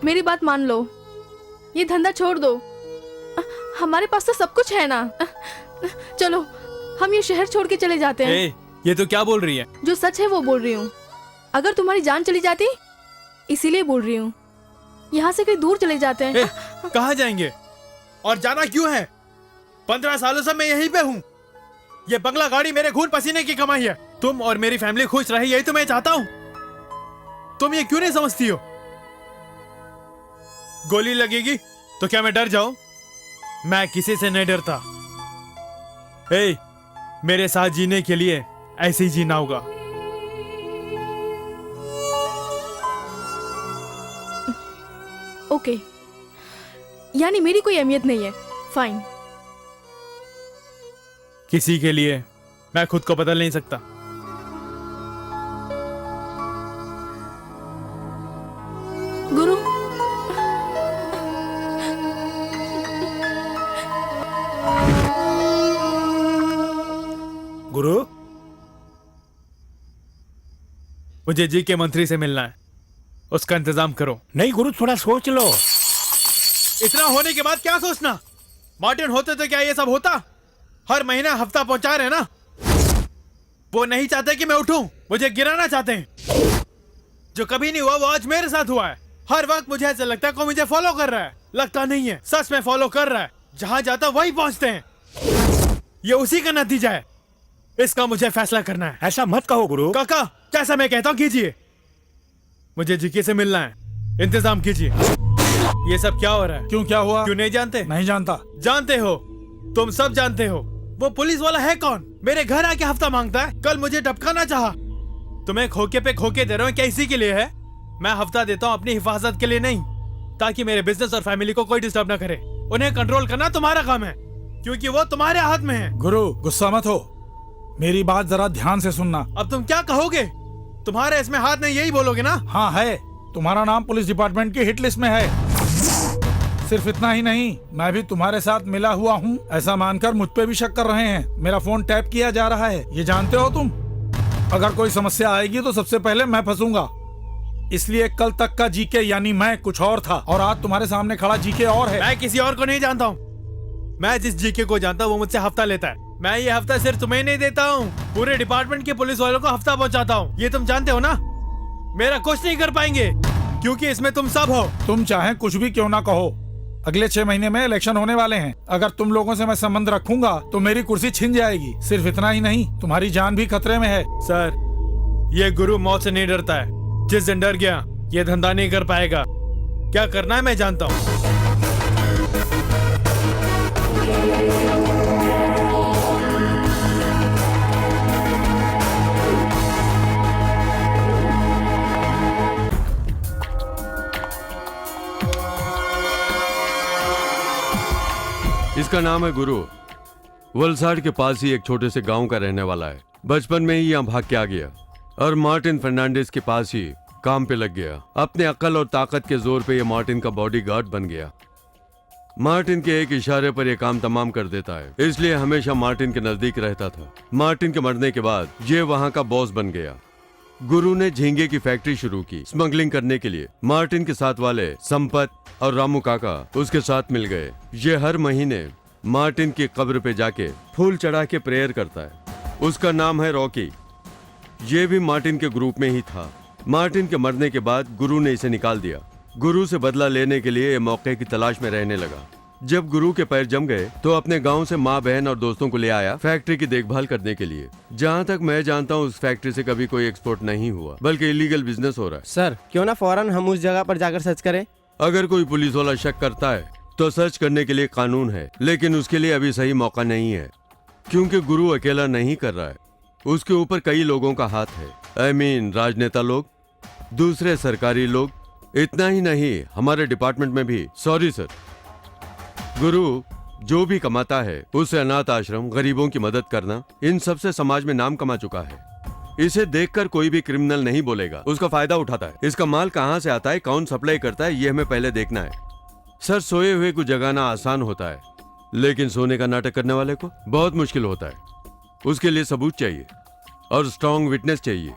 Speaker 6: मेरी बात मान लो, ये धंधा छोड़ दो। हमारे पास तो सब कुछ है ना। चलो हम ये शहर छोड़ के चले जाते हैं।
Speaker 3: ये तो क्या बोल रही है?
Speaker 6: जो सच है वो बोल रही हूँ। अगर तुम्हारी जान चली जाती इसीलिए बोल रही हूँ। यहाँ से कहीं दूर चले जाते हैं।
Speaker 3: कहाँ जाएंगे? और जाना क्यों है? 15 सालों से मैं यहीं पे हूँ। ये बंगला गाड़ी मेरे खून पसीने की कमाई है। तुम और मेरी फैमिली खुश रहे, यही तो मैं चाहता हूँ। तुम ये क्यों नहीं समझती हो? गोली लगेगी तो क्या मैं डर जाऊं? मैं किसी से नहीं डरता। मेरे साथ जीने के लिए ऐसे ही जीना होगा।
Speaker 6: ओके, यानी मेरी कोई अहमियत नहीं है। फाइन।
Speaker 3: किसी के लिए मैं खुद को बदल नहीं सकता।
Speaker 6: गुरु
Speaker 1: गुरु
Speaker 3: मुझे जी के मंत्री से मिलना है, उसका इंतजाम करो।
Speaker 1: नहीं गुरु, थोड़ा सोच लो।
Speaker 3: इतना होने के बाद क्या सोचना? मार्टिन होते तो क्या ये सब होता? हर महीना हफ्ता पहुंचा रहे ना। वो नहीं चाहते कि मैं उठूं, मुझे गिराना चाहते हैं। जो कभी नहीं हुआ वो आज मेरे साथ हुआ है। हर वक्त मुझे ऐसा लगता है कोई मुझे फॉलो कर रहा है। लगता नहीं है, सच में फॉलो कर रहा है। जहां जाता वहीं पहुंचते हैं। ये उसी का नतीजा है। इसका मुझे फैसला करना है।
Speaker 1: ऐसा मत कहो गुरु।
Speaker 3: काका जैसा मैं कहता हूँ कीजिए। मुझे जीके से मिलना है, इंतजाम कीजिए। ये सब क्या हो रहा है?
Speaker 4: क्यों, क्या हुआ?
Speaker 3: क्यों नहीं जानते?
Speaker 4: नहीं जानता।
Speaker 3: जानते हो, तुम सब जानते हो। वो पुलिस वाला है कौन? मेरे घर आके हफ्ता मांगता है। कल मुझे टपकाना चाहा। तुम्हें खोके पे खोके दे रहा हूँ क्या इसी के लिए है? मैं हफ्ता देता हूँ अपनी हिफाजत के लिए नहीं, ताकि मेरे बिजनेस और फैमिली को कोई डिस्टर्ब ना करे। उन्हें कंट्रोल करना तुम्हारा काम है, क्योंकि वो तुम्हारे हाथ में है।
Speaker 4: गुरु गुस्सा मत हो, मेरी बात जरा ध्यान से सुनना।
Speaker 3: अब तुम क्या कहोगे? तुम्हारे इसमें हाथ नहीं, यही बोलोगे ना?
Speaker 4: हाँ है, तुम्हारा नाम पुलिस डिपार्टमेंट की हिट लिस्ट में है। सिर्फ इतना ही नहीं, मैं भी तुम्हारे साथ मिला हुआ हूँ। ऐसा मानकर मुझ पे भी शक कर रहे हैं। मेरा फोन टैप किया जा रहा है, ये जानते हो तुम। अगर कोई समस्या आएगी तो सबसे पहले मैं फंसूंगा। इसलिए कल तक का जीके यानी मैं कुछ और था, और आज तुम्हारे सामने खड़ा जीके और है।
Speaker 3: मैं किसी और को नहीं जानता हूँ। मैं जिस जीके को जानता हूँ वो मुझसे हफ्ता लेता है। मैं ये हफ्ता सिर्फ तुम्हें नहीं देता हूँ, पूरे डिपार्टमेंट के पुलिस वालों को हफ्ता पहुँचाता हूँ। ये तुम जानते हो ना? मेरा कुछ नहीं कर पाएंगे, क्योंकि इसमें तुम सब हो।
Speaker 4: तुम चाहे कुछ भी क्यों ना कहो, अगले 6 महीने में इलेक्शन होने वाले हैं। अगर तुम लोगों से मैं संबंध रखूंगा तो मेरी कुर्सी छिन जाएगी। सिर्फ इतना ही नहीं, तुम्हारी जान भी खतरे में है।
Speaker 3: सर, ये गुरु मौत से नहीं डरता है। जिस दिन डर गया ये धंधा नहीं कर पाएगा। क्या करना है मैं जानता हूँ।
Speaker 2: इसका नाम है गुरु। वलसाड़ के पास ही एक छोटे से गांव का रहने वाला है। बचपन में ही यहाँ भाग के आ गया और मार्टिन फर्नांडिस के पास ही काम पे लग गया। अपने अक्ल और ताकत के जोर पे ये मार्टिन का बॉडीगार्ड बन गया। मार्टिन के एक इशारे पर यह काम तमाम कर देता है, इसलिए हमेशा मार्टिन के नजदीक रहता था। मार्टिन के मरने के बाद ये वहाँ का बॉस बन गया। गुरु ने झींगे की फैक्ट्री शुरू की स्मगलिंग करने के लिए। मार्टिन के साथ वाले संपत और रामू काका उसके साथ मिल गए। ये हर महीने मार्टिन की कब्र पे जाके फूल चढ़ा के प्रेयर करता है। उसका नाम है रॉकी। ये भी मार्टिन के ग्रुप में ही था। मार्टिन के मरने के बाद गुरु ने इसे निकाल दिया। गुरु से बदला लेने के लिए मौके की तलाश में रहने लगा। जब गुरु के पैर जम गए तो अपने गांव से माँ बहन और दोस्तों को ले आया फैक्ट्री की देखभाल करने के लिए। जहाँ तक मैं जानता हूँ उस फैक्ट्री से कभी कोई एक्सपोर्ट नहीं हुआ, बल्कि इलीगल बिजनेस हो रहा है।
Speaker 15: सर क्यों ना फौरन हम उस जगह पर जाकर सर्च करें।
Speaker 2: अगर कोई पुलिस वाला शक करता है तो सर्च करने के लिए कानून है, लेकिन उसके लिए अभी सही मौका नहीं है, क्योंकि गुरु अकेला नहीं कर रहा है। उसके ऊपर कई लोगों का हाथ है। I mean, राजनेता लोग, दूसरे सरकारी लोग। इतना ही नहीं, हमारे डिपार्टमेंट में भी। Sorry sir. गुरु जो भी कमाता है उसे अनाथ आश्रम, गरीबों की मदद करना, इन सब से समाज में नाम कमा चुका है। इसे देखकर कोई भी क्रिमिनल नहीं बोलेगा, उसका फायदा उठाता है। इसका माल कहाँ से आता है, कौन सप्लाई करता है, ये हमें पहले देखना है। सर, सोए हुए को जगाना आसान होता है, लेकिन सोने का नाटक करने वाले को बहुत मुश्किल होता है। उसके लिए सबूत चाहिए और स्ट्रॉन्ग विटनेस चाहिए।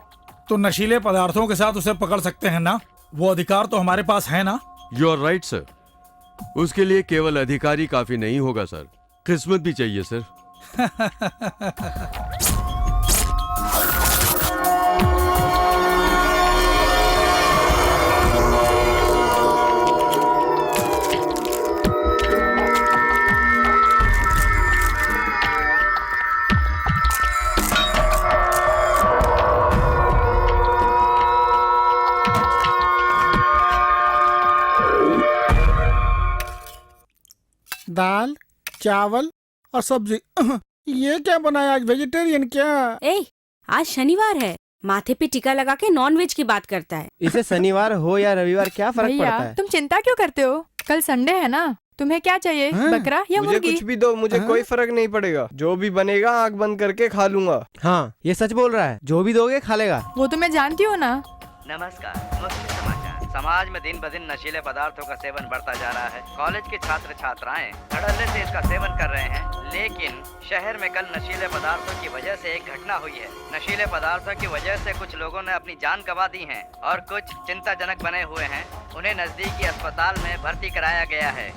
Speaker 4: तो नशीले पदार्थों के साथ उसे पकड़ सकते हैं ना? वो अधिकार तो हमारे पास है ना?
Speaker 2: You are right sir. उसके लिए केवल अधिकारी काफी नहीं होगा सर, किस्मत भी चाहिए सर।
Speaker 7: दाल, चावल और सब्जी। ये क्या बनाया आज? वेजिटेरियन क्या?
Speaker 18: आज शनिवार है, माथे पे टीका लगा के नॉन वेज की बात करता है।
Speaker 15: इसे शनिवार हो या रविवार क्या फर्क पड़ता है?
Speaker 5: तुम चिंता क्यों करते हो? कल संडे है ना। तुम्हें क्या चाहिए, बकरा या
Speaker 19: मुझे
Speaker 5: मुर्गी?
Speaker 19: कुछ भी दो, मुझे कोई फर्क नहीं पड़ेगा। जो भी बनेगा आँख बंद करके खा लूंगा।
Speaker 15: हाँ, ये सच बोल रहा है। जो भी दोगे खा लेगा।
Speaker 5: वो तो मैं जानती हूँ ना।
Speaker 8: नमस्कार, मुख्य समाचार। समाज में दिन ब दिन नशीले पदार्थों का सेवन बढ़ता जा रहा है। कॉलेज के छात्र छात्राएं धड़ल्ले से इसका सेवन कर रहे हैं, लेकिन शहर में कल नशीले पदार्थों की वजह से एक घटना हुई है। नशीले पदार्थों की वजह से कुछ लोगों ने अपनी जान गंवा दी है और कुछ चिंताजनक बने हुए हैं। उन्हें नजदीकी अस्पताल में भर्ती कराया गया है।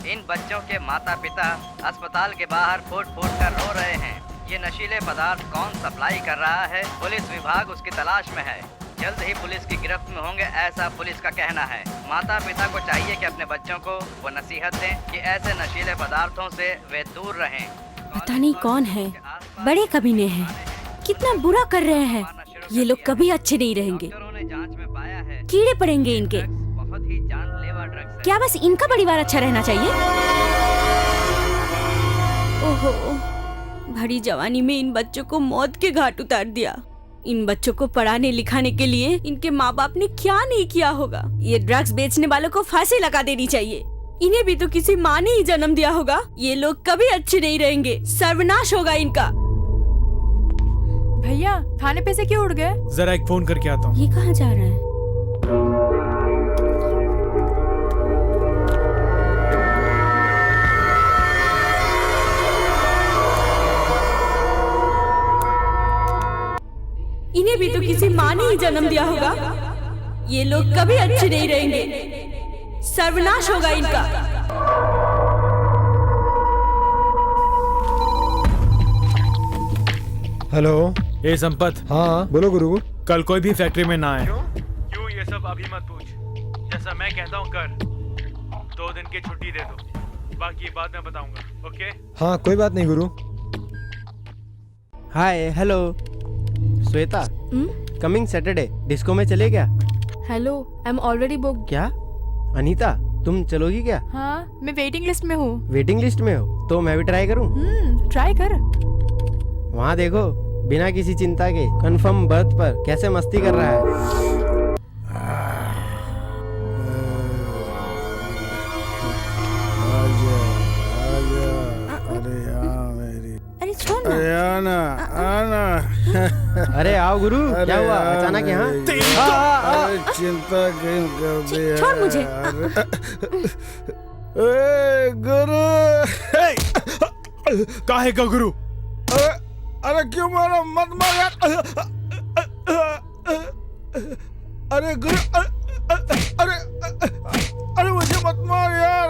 Speaker 8: इन बच्चों के माता पिता अस्पताल के बाहर फूट फूट कर रो रहे हैं। ये नशीले पदार्थ कौन सप्लाई कर रहा है, पुलिस विभाग उसकी तलाश में है। जल्द ही पुलिस की गिरफ्त में होंगे, ऐसा पुलिस का कहना है। माता पिता को चाहिए कि अपने बच्चों को वो नसीहत दें कि ऐसे नशीले पदार्थों से वे दूर रहें।
Speaker 18: पता नहीं कौन है, बड़े कमीने हैं, कितना बुरा कर रहे हैं। ये लोग कभी अच्छे नहीं रहेंगे, कीड़े पड़ेंगे इनके। क्या बस इनका परिवार अच्छा रहना चाहिए? ओहो, भरी जवानी में इन बच्चों को मौत के घाट उतार दिया। इन बच्चों को पढ़ाने लिखाने के लिए इनके माँ बाप ने क्या नहीं किया होगा। ये ड्रग्स बेचने वालों को फांसी लगा देनी चाहिए। इन्हें भी तो किसी माँ ने ही जन्म दिया होगा। ये लोग कभी अच्छे नहीं रहेंगे, सर्वनाश होगा इनका।
Speaker 5: भैया, खाने पे से क्यों उड़ गए?
Speaker 3: जरा एक फोन करके आता हूँ।
Speaker 18: ये कहाँ जा रहा है? इन्हें भी तो किसी माँ ने ही जन्म दिया होगा। ये लोग कभी अच्छे नहीं रहेंगे, सर्वनाश होगा इनका।
Speaker 9: हेलो।
Speaker 3: ए संपत।
Speaker 9: हाँ बोलो गुरु।
Speaker 3: कल कोई भी फैक्ट्री में ना आए। क्यों? ये सब अभी मत पूछ, जैसा मैं कहता हूँ कर। 2 दिन की छुट्टी दे दो, बाकी बाद में बताऊंगा। ओके?
Speaker 9: हाँ कोई बात नहीं गुरु।
Speaker 15: Hi, hello Shweta, coming Saturday disco में चले क्या?
Speaker 6: Hello, I am already book.
Speaker 15: क्या अनीता, तुम चलोगी क्या?
Speaker 5: हाँ, मैं वेटिंग लिस्ट में हूँ।
Speaker 15: वेटिंग लिस्ट में हो तो मैं भी ट्राई करूँ?
Speaker 5: ट्राई कर।
Speaker 15: वहाँ देखो, बिना किसी चिंता के कंफर्म बर्थ पर कैसे मस्ती कर रहा है।
Speaker 18: अरे छोड़ ना।
Speaker 7: अरे आना आना।
Speaker 15: अरे आओ गुरु, क्या हुआ अचानक यहाँ?
Speaker 7: अरे चिंता क्यों कर दी?
Speaker 18: छोड़ मुझे।
Speaker 7: गुरु।
Speaker 3: काहे का गुरु?
Speaker 7: अरे क्यों मारो? मत मार।
Speaker 4: अरे गुरु, अरे अरे मुझे मत मार यार।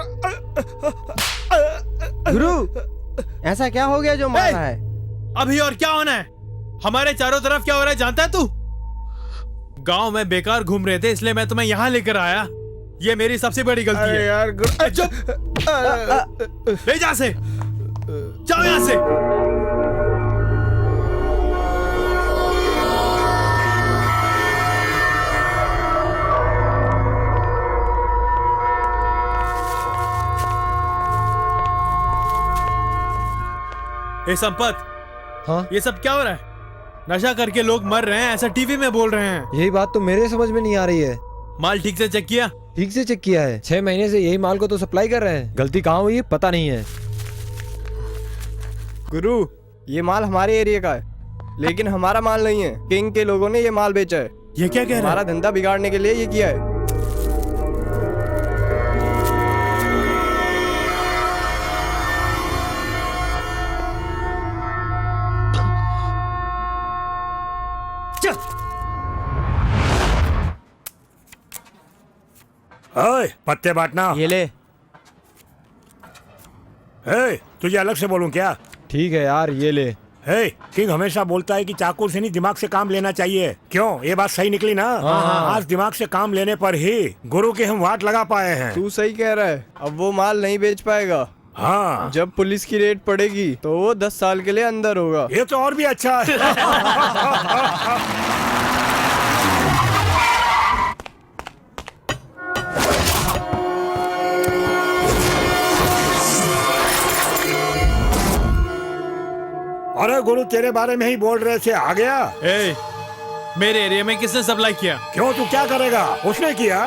Speaker 19: गुरु, ऐसा क्या हो गया जो मारा है?
Speaker 3: अभी और क्या होना है? हमारे चारों तरफ क्या हो रहा है जानता है तू? गांव में बेकार घूम रहे थे इसलिए मैं तुम्हें यहाँ लेकर आया। ये मेरी सबसे बड़ी गलती है
Speaker 4: यार गुरु,
Speaker 3: चुप, ले जा से, जाओ यहाँ से। ए संपत,
Speaker 9: हाँ,
Speaker 3: ये सब क्या हो रहा है? नशा करके लोग मर रहे हैं ऐसा टीवी में बोल रहे हैं।
Speaker 9: यही बात तो मेरे समझ में नहीं आ रही है।
Speaker 3: माल ठीक से चेक किया?
Speaker 9: ठीक से चेक किया है। 6 महीने से यही माल को तो सप्लाई कर रहे हैं। गलती कहाँ हुई है पता नहीं है।
Speaker 19: गुरु, ये माल हमारे एरिया का है, लेकिन हमारा माल नहीं है। किंग के लोगों ने ये माल बेचा है।
Speaker 3: ये क्या कह रहा है?
Speaker 19: हमारा धंधा बिगाड़ने के लिए ये किया है।
Speaker 1: ओए, पत्ते बांटना।
Speaker 19: ये ले।
Speaker 1: तुझे अलग से बोलूं क्या?
Speaker 9: ठीक है यार, ये ले।
Speaker 1: किंग हमेशा बोलता है कि चाकू से नहीं दिमाग से काम लेना चाहिए। क्यों, ये बात सही निकली ना? आज दिमाग से काम लेने पर ही गुरु के हम वाट लगा पाए हैं।
Speaker 19: तू सही कह रहा है। अब वो माल नहीं बेच पाएगा।
Speaker 1: हाँ,
Speaker 19: जब पुलिस की रेड पड़ेगी तो वो 10 साल के लिए अंदर होगा।
Speaker 1: ये तो और भी अच्छा है। अरे गुरु, तेरे बारे में ही बोल रहे थे, आ गया।
Speaker 3: मेरे एरिया में किसने सप्लाई किया?
Speaker 1: क्यों, तू क्या करेगा? उसने किया।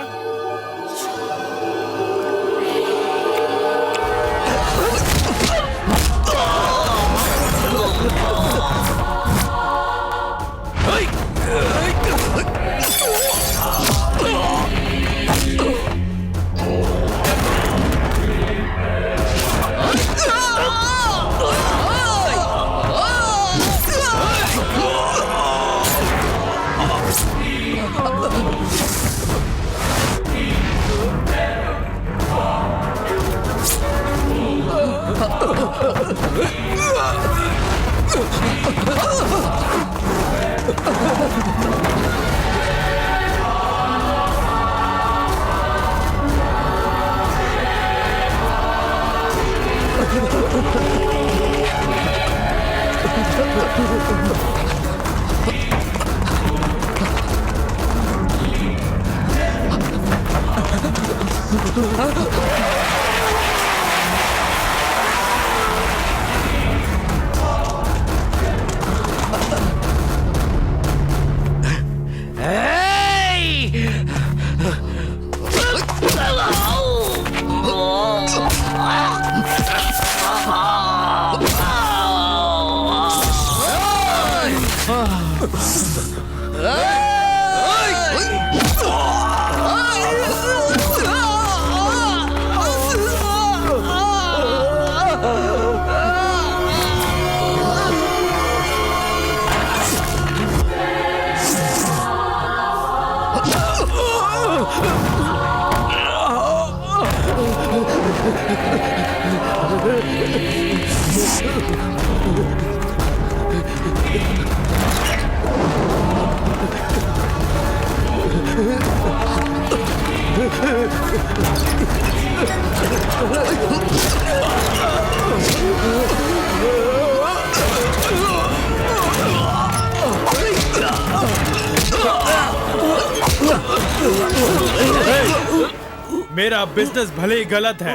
Speaker 3: मेरा बिजनेस भले ही गलत है,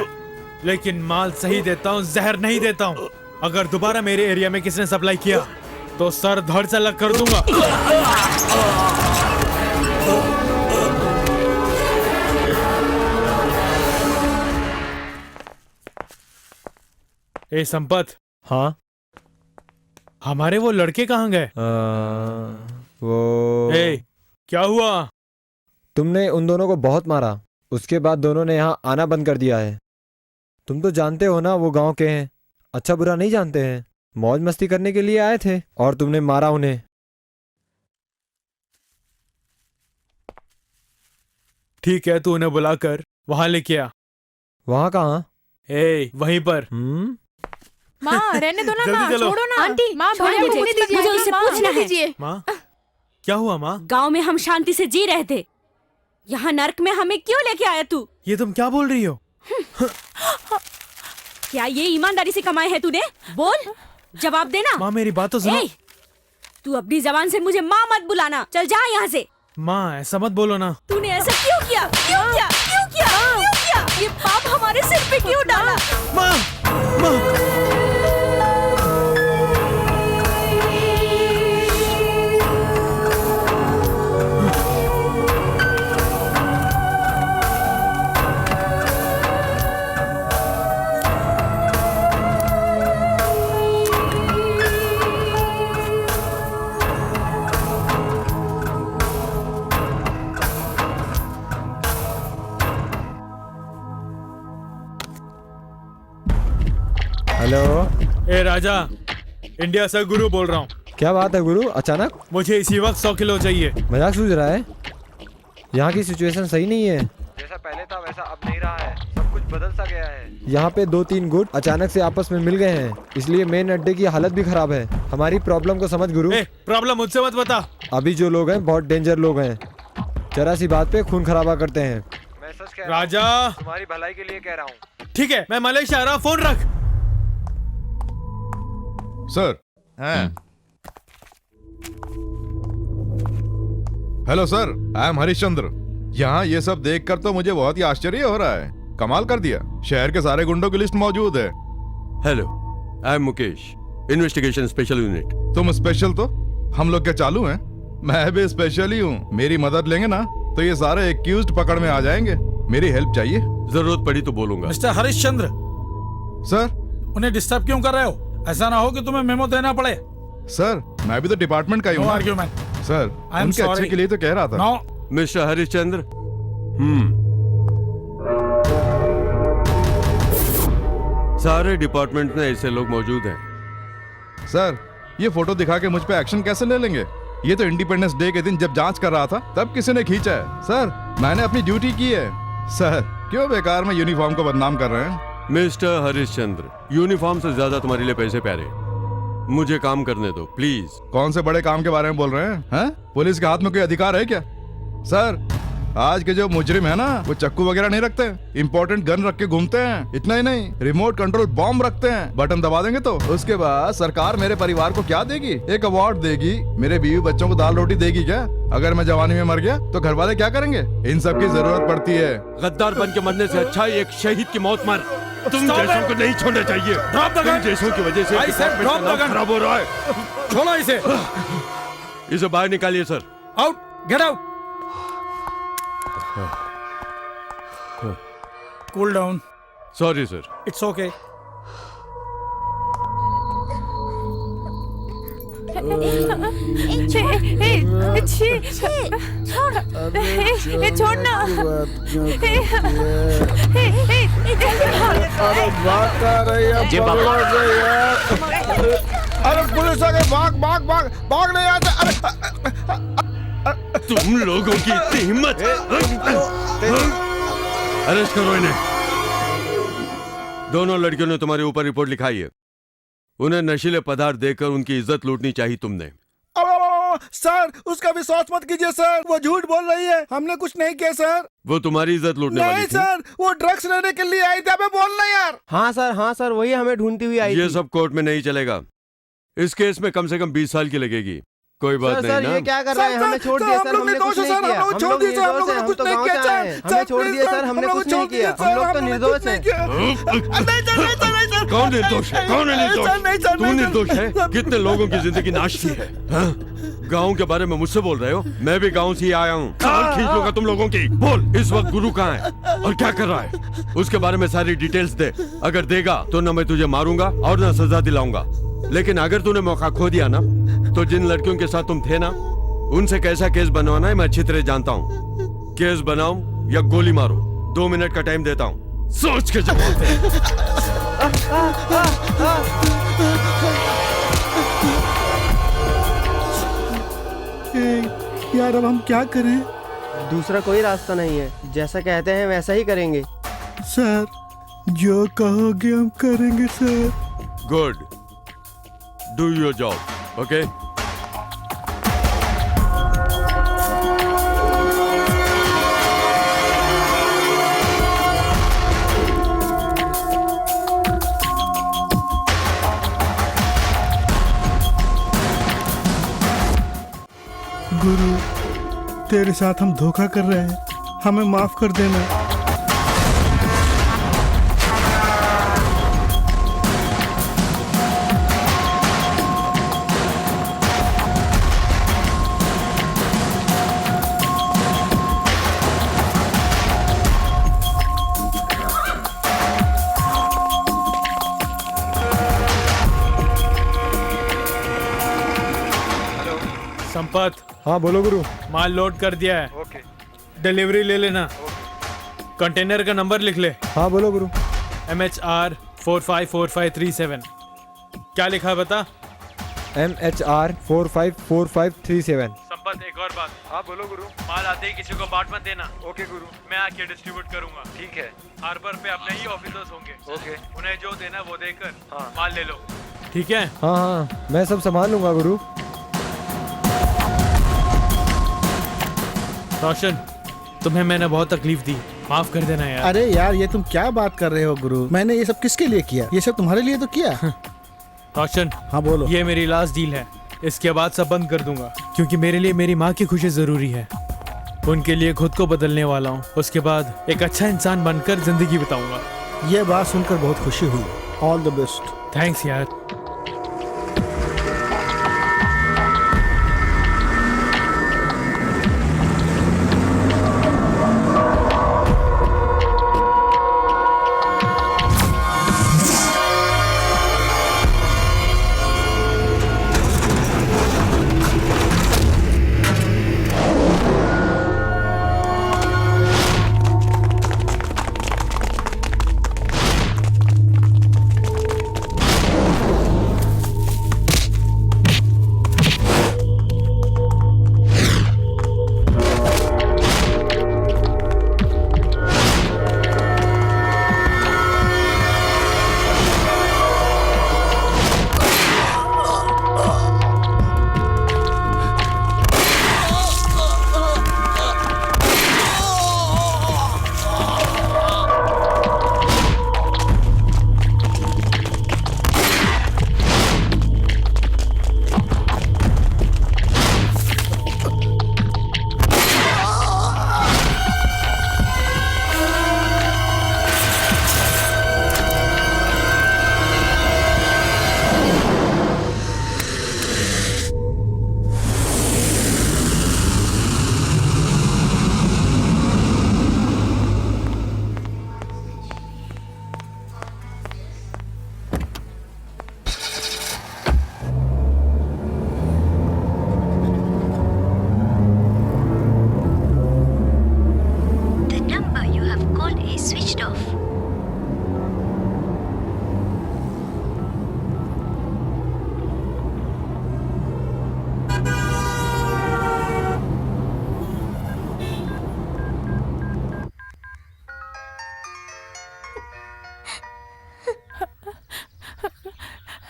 Speaker 3: लेकिन माल सही देता हूँ, जहर नहीं देता हूँ। अगर दोबारा मेरे एरिया में किसने सप्लाई किया तो सर धड़ से अलग कर दूंगा। ए संपत।
Speaker 9: हाँ,
Speaker 3: हमारे वो लड़के कहाँ गए?
Speaker 9: वो
Speaker 3: क्या हुआ?
Speaker 9: तुमने उन दोनों को बहुत मारा, उसके बाद दोनों ने यहाँ आना बंद कर दिया है। तुम तो जानते हो ना, वो गांव के हैं, अच्छा बुरा नहीं जानते हैं। मौज मस्ती करने के लिए आए थे और तुमने मारा उन्हें।
Speaker 3: ठीक है, तू उन्हें बुलाकर वहां लेके आ।
Speaker 9: वहाँ कहाँ?
Speaker 3: वहीं पर।
Speaker 5: माँ रहने दो ना,
Speaker 3: जल्दी
Speaker 5: माँ
Speaker 3: चलो।
Speaker 5: छोड़ो ना।
Speaker 11: आंटी,
Speaker 5: माँ
Speaker 11: छोड़ो
Speaker 5: भाई
Speaker 11: मुझे,
Speaker 5: मुझे दीजिए,
Speaker 11: मुझे उससे
Speaker 5: माँ,
Speaker 11: पूछना
Speaker 5: मुझे
Speaker 11: है।
Speaker 5: दीजिए।
Speaker 3: माँ क्या हुआ माँ?
Speaker 18: गांव में हम शांति से जी रहे थे, यहाँ नर्क में हमें क्यों लेके आया तू?
Speaker 3: ये तुम क्या बोल रही हो?
Speaker 18: क्या ये ईमानदारी से कमाए हैं तूने? बोल, जवाब देना।
Speaker 3: माँ मेरी बात तो सुनो।
Speaker 18: ए, तू अपनी जबान से मुझे माँ मत बुलाना, चल जा यहाँ से।
Speaker 3: माँ ऐसा मत बोलो ना।
Speaker 18: तूने ऐसा क्यों किया? क्यों किया? क्यों किया? क्यों किया? ये पाप हमारे सिर पे क्यों डाला?
Speaker 3: माँ, माँ।
Speaker 9: हेलो।
Speaker 3: ए राजा, इंडिया से गुरु बोल रहा हूँ।
Speaker 9: क्या बात है गुरु, अचानक?
Speaker 3: मुझे इसी वक्त 100 किलो चाहिए।
Speaker 9: मजाक सूझ रहा है? यहाँ की सिचुएशन सही नहीं है। जैसा पहले था वैसा अब नहीं रहा है, सब कुछ बदल सा गया है। यहाँ पे 2-3 गुट अचानक से आपस में मिल गए हैं, इसलिए मेन अड्डे की हालत भी खराब है। हमारी प्रॉब्लम को समझ गुरु।
Speaker 3: प्रॉब्लम मुझसे मत बता।
Speaker 9: अभी जो लोग हैं बहुत डेंजर लोग हैं, जरा सी बात पे खून खराबा करते हैं। मैं सच कह रहा हूं,
Speaker 3: राजा,
Speaker 9: तुम्हारी भलाई के लिए कह रहा हूँ।
Speaker 3: ठीक है, मैं मलेशिया आ रहा हूँ, फोन रख।
Speaker 12: सर। हैं। Hello sir, I am Harishchandra. यहाँ ये सब देखकर तो मुझे बहुत ही आश्चर्य हो रहा है। कमाल कर दिया, शहर के सारे गुंडों की लिस्ट मौजूद है।
Speaker 2: Hello, I M Mukesh, investigation special unit.
Speaker 12: तुम स्पेशल तो हम लोग क्या चालू हैं? मैं भी स्पेशल ही हूँ। मेरी मदद लेंगे ना तो ये सारे एक्यूज्ड पकड़ में आ जाएंगे। मेरी हेल्प चाहिए।
Speaker 2: जरूरत पड़ी तो बोलूंगा।
Speaker 4: मिस्टर हरिश्चंद्र।
Speaker 12: सर।
Speaker 4: उन्हें डिस्टर्ब क्यों कर रहे हो? ऐसा ना हो कि तुम्हें मेमो देना पड़े।
Speaker 12: सर, मैं भी तो डिपार्टमेंट का ही हूँ।
Speaker 4: No argument.
Speaker 12: सर, उनके अच्छे के लिए तो कह रहा था।
Speaker 4: No.
Speaker 2: मिस्टर हरिश्चंद्र, सारे डिपार्टमेंट में ऐसे लोग मौजूद हैं।
Speaker 12: सर, ये फोटो दिखा के मुझ पे एक्शन कैसे ले लेंगे? ये तो इंडिपेंडेंस डे के दिन जब जांच कर रहा था तब किसी ने खींचा है। सर, मैंने अपनी ड्यूटी की है। सर, क्यों बेकार में यूनिफॉर्म को बदनाम कर रहे हैं?
Speaker 2: मिस्टर हरिश्चंद्र, यूनिफॉर्म से ज्यादा तुम्हारे लिए पैसे प्यारे। मुझे काम करने दो प्लीज।
Speaker 12: कौन से बड़े काम के बारे में बोल रहे हैं? पुलिस के हाथ में कोई अधिकार है क्या? सर, आज के जो मुजरिम है ना, वो चक्कू वगैरह नहीं रखते, इंपॉर्टेंट गन रख के घूमते हैं। इतना ही नहीं, रिमोट कंट्रोल बॉम्ब रखते हैं। बटन दबा देंगे तो उसके बाद सरकार मेरे परिवार को क्या देगी? एक अवार्ड देगी। मेरे बीवी बच्चों को दाल रोटी देगी क्या? अगर मैं जवानी में मर गया तो घर वाले क्या करेंगे? इन सब की जरूरत पड़ती है।
Speaker 2: गद्दार बन के मरने से अच्छा एक शहीद की मौत मर। तुम जैसों को नहीं छोड़ना चाहिए। तुम जैसों की वजह से डिपार्टमेंट का नाम खराब हो रहा है।
Speaker 4: छोड़ो इसे।
Speaker 2: इसे बाहर निकालिए sir.
Speaker 4: Out, get out. Cool down.
Speaker 2: Sorry sir.
Speaker 4: It's okay.
Speaker 5: छोड़ना।
Speaker 12: अरे पुलिस आ गई, भाग भाग भाग भाग नहीं आता।
Speaker 2: तुम लोगों की इतनी हिम्मत। अरेस्ट करो इन्हें। दोनों लड़कियों ने तुम्हारे ऊपर रिपोर्ट लिखाई है। उन्हें नशीले पदार्थ देकर उनकी इज्जत लूटनी चाहिए तुमने।
Speaker 7: सर, उसका विश्वास मत कीजिए सर, वो झूठ बोल रही है। हमने कुछ नहीं किया सर।
Speaker 2: वो तुम्हारी इज्जत लूटने वाली
Speaker 7: नहीं
Speaker 2: थी।
Speaker 7: सर, वो ड्रग्स लेने के लिए आई थी। हमें बोलना यार।
Speaker 15: हाँ सर, वही हमें ढूंढती हुई आई
Speaker 2: ये
Speaker 15: थी।
Speaker 2: सब कोर्ट में नहीं चलेगा। इस केस में कम से कम 20 साल की लगेगी। कोई बात नहीं
Speaker 15: सर,
Speaker 2: ना?
Speaker 15: ये क्या कर रहे हैं? हमें छोड़ दिए सर, हमने कुछ नहीं किया। हम लोग निर्दोष हैं, हम तो गाँव से आए हैं। हमें छोड़ दिए सर, हमने कुछ नहीं किया। हम लोग तो निर्दोष हैं।
Speaker 2: कौन निर्दोष है? कौन है निर्दोष? तू निर्दोष है? कितने लोगों की जिंदगी नाश की है? गांव के बारे में मुझसे बोल रहे हो? मैं भी गांव से ही आया हूँ। कान खींच लूंगा तुम लोगों की। बोल, इस वक्त गुरु कहाँ है और क्या कर रहा है? उसके बारे में सारी डिटेल्स दे। अगर देगा तो न मैं तुझे मारूंगा और न सजा दिलाऊंगा। लेकिन अगर तूने मौका खो दिया ना, तो जिन लड़कियों के साथ तुम थे ना, उनसे कैसा केस बनवाना है मैं अच्छी तरह जानता हूँ। केस बनाऊं या गोली मारूं, 2 मिनट का टाइम देता हूँ। सोच के जवाब दे।
Speaker 7: यार अब हम क्या करें?
Speaker 15: दूसरा कोई रास्ता नहीं है। जैसा कहते हैं वैसा ही करेंगे।
Speaker 7: सर, जो कहोगे हम करेंगे sir.
Speaker 2: Good, do your job, okay?
Speaker 7: गुरु, तेरे साथ हम धोखा कर रहे हैं, हमें माफ कर देना।
Speaker 3: संपत,
Speaker 9: हाँ बोलो गुरु।
Speaker 3: माल लोड कर दिया है।
Speaker 9: ओके।
Speaker 3: डिलीवरी ले लेना। कंटेनर का नंबर लिख ले।
Speaker 9: हाँ बोलो गुरु।
Speaker 3: MHR 454537। क्या लिखा बता?
Speaker 9: MHR 454537।
Speaker 3: संपत, एक और बात।
Speaker 9: हाँ बोलो गुरु।
Speaker 3: माल आते ही किसी को बाट मत देना।
Speaker 9: ओके गुरु।
Speaker 3: मैं आके डिस्ट्रीब्यूट करूंगा।
Speaker 9: ठीक है।
Speaker 3: हार्बर पे अपने ही ऑफिसर्स होंगे।
Speaker 9: ओके।
Speaker 3: उन्हें जो देना वो देकर
Speaker 9: हाँ।
Speaker 3: माल ले लो। ठीक है?
Speaker 9: हाँ हाँ, मैं सब संभाल लूंगा गुरु।
Speaker 3: रोशन, तुम्हें मैंने बहुत तकलीफ दी, माफ कर देना यार।
Speaker 7: अरे यार, ये तुम क्या बात कर रहे हो गुरु? मैंने ये सब किसके लिए किया? ये सब तुम्हारे लिए तो किया।
Speaker 3: रोशन,
Speaker 7: हाँ बोलो।
Speaker 3: ये मेरी लास्ट डील है, इसके बाद सब बंद कर दूंगा, क्योंकि मेरे लिए मेरी माँ की खुशी जरूरी है। उनके लिए खुद को बदलने वाला हूँ, उसके बाद एक अच्छा इंसान बनकर जिंदगी बिताऊंगा।
Speaker 7: ये बात सुनकर बहुत खुशी हुई। All the best.
Speaker 3: थैंक्स यार।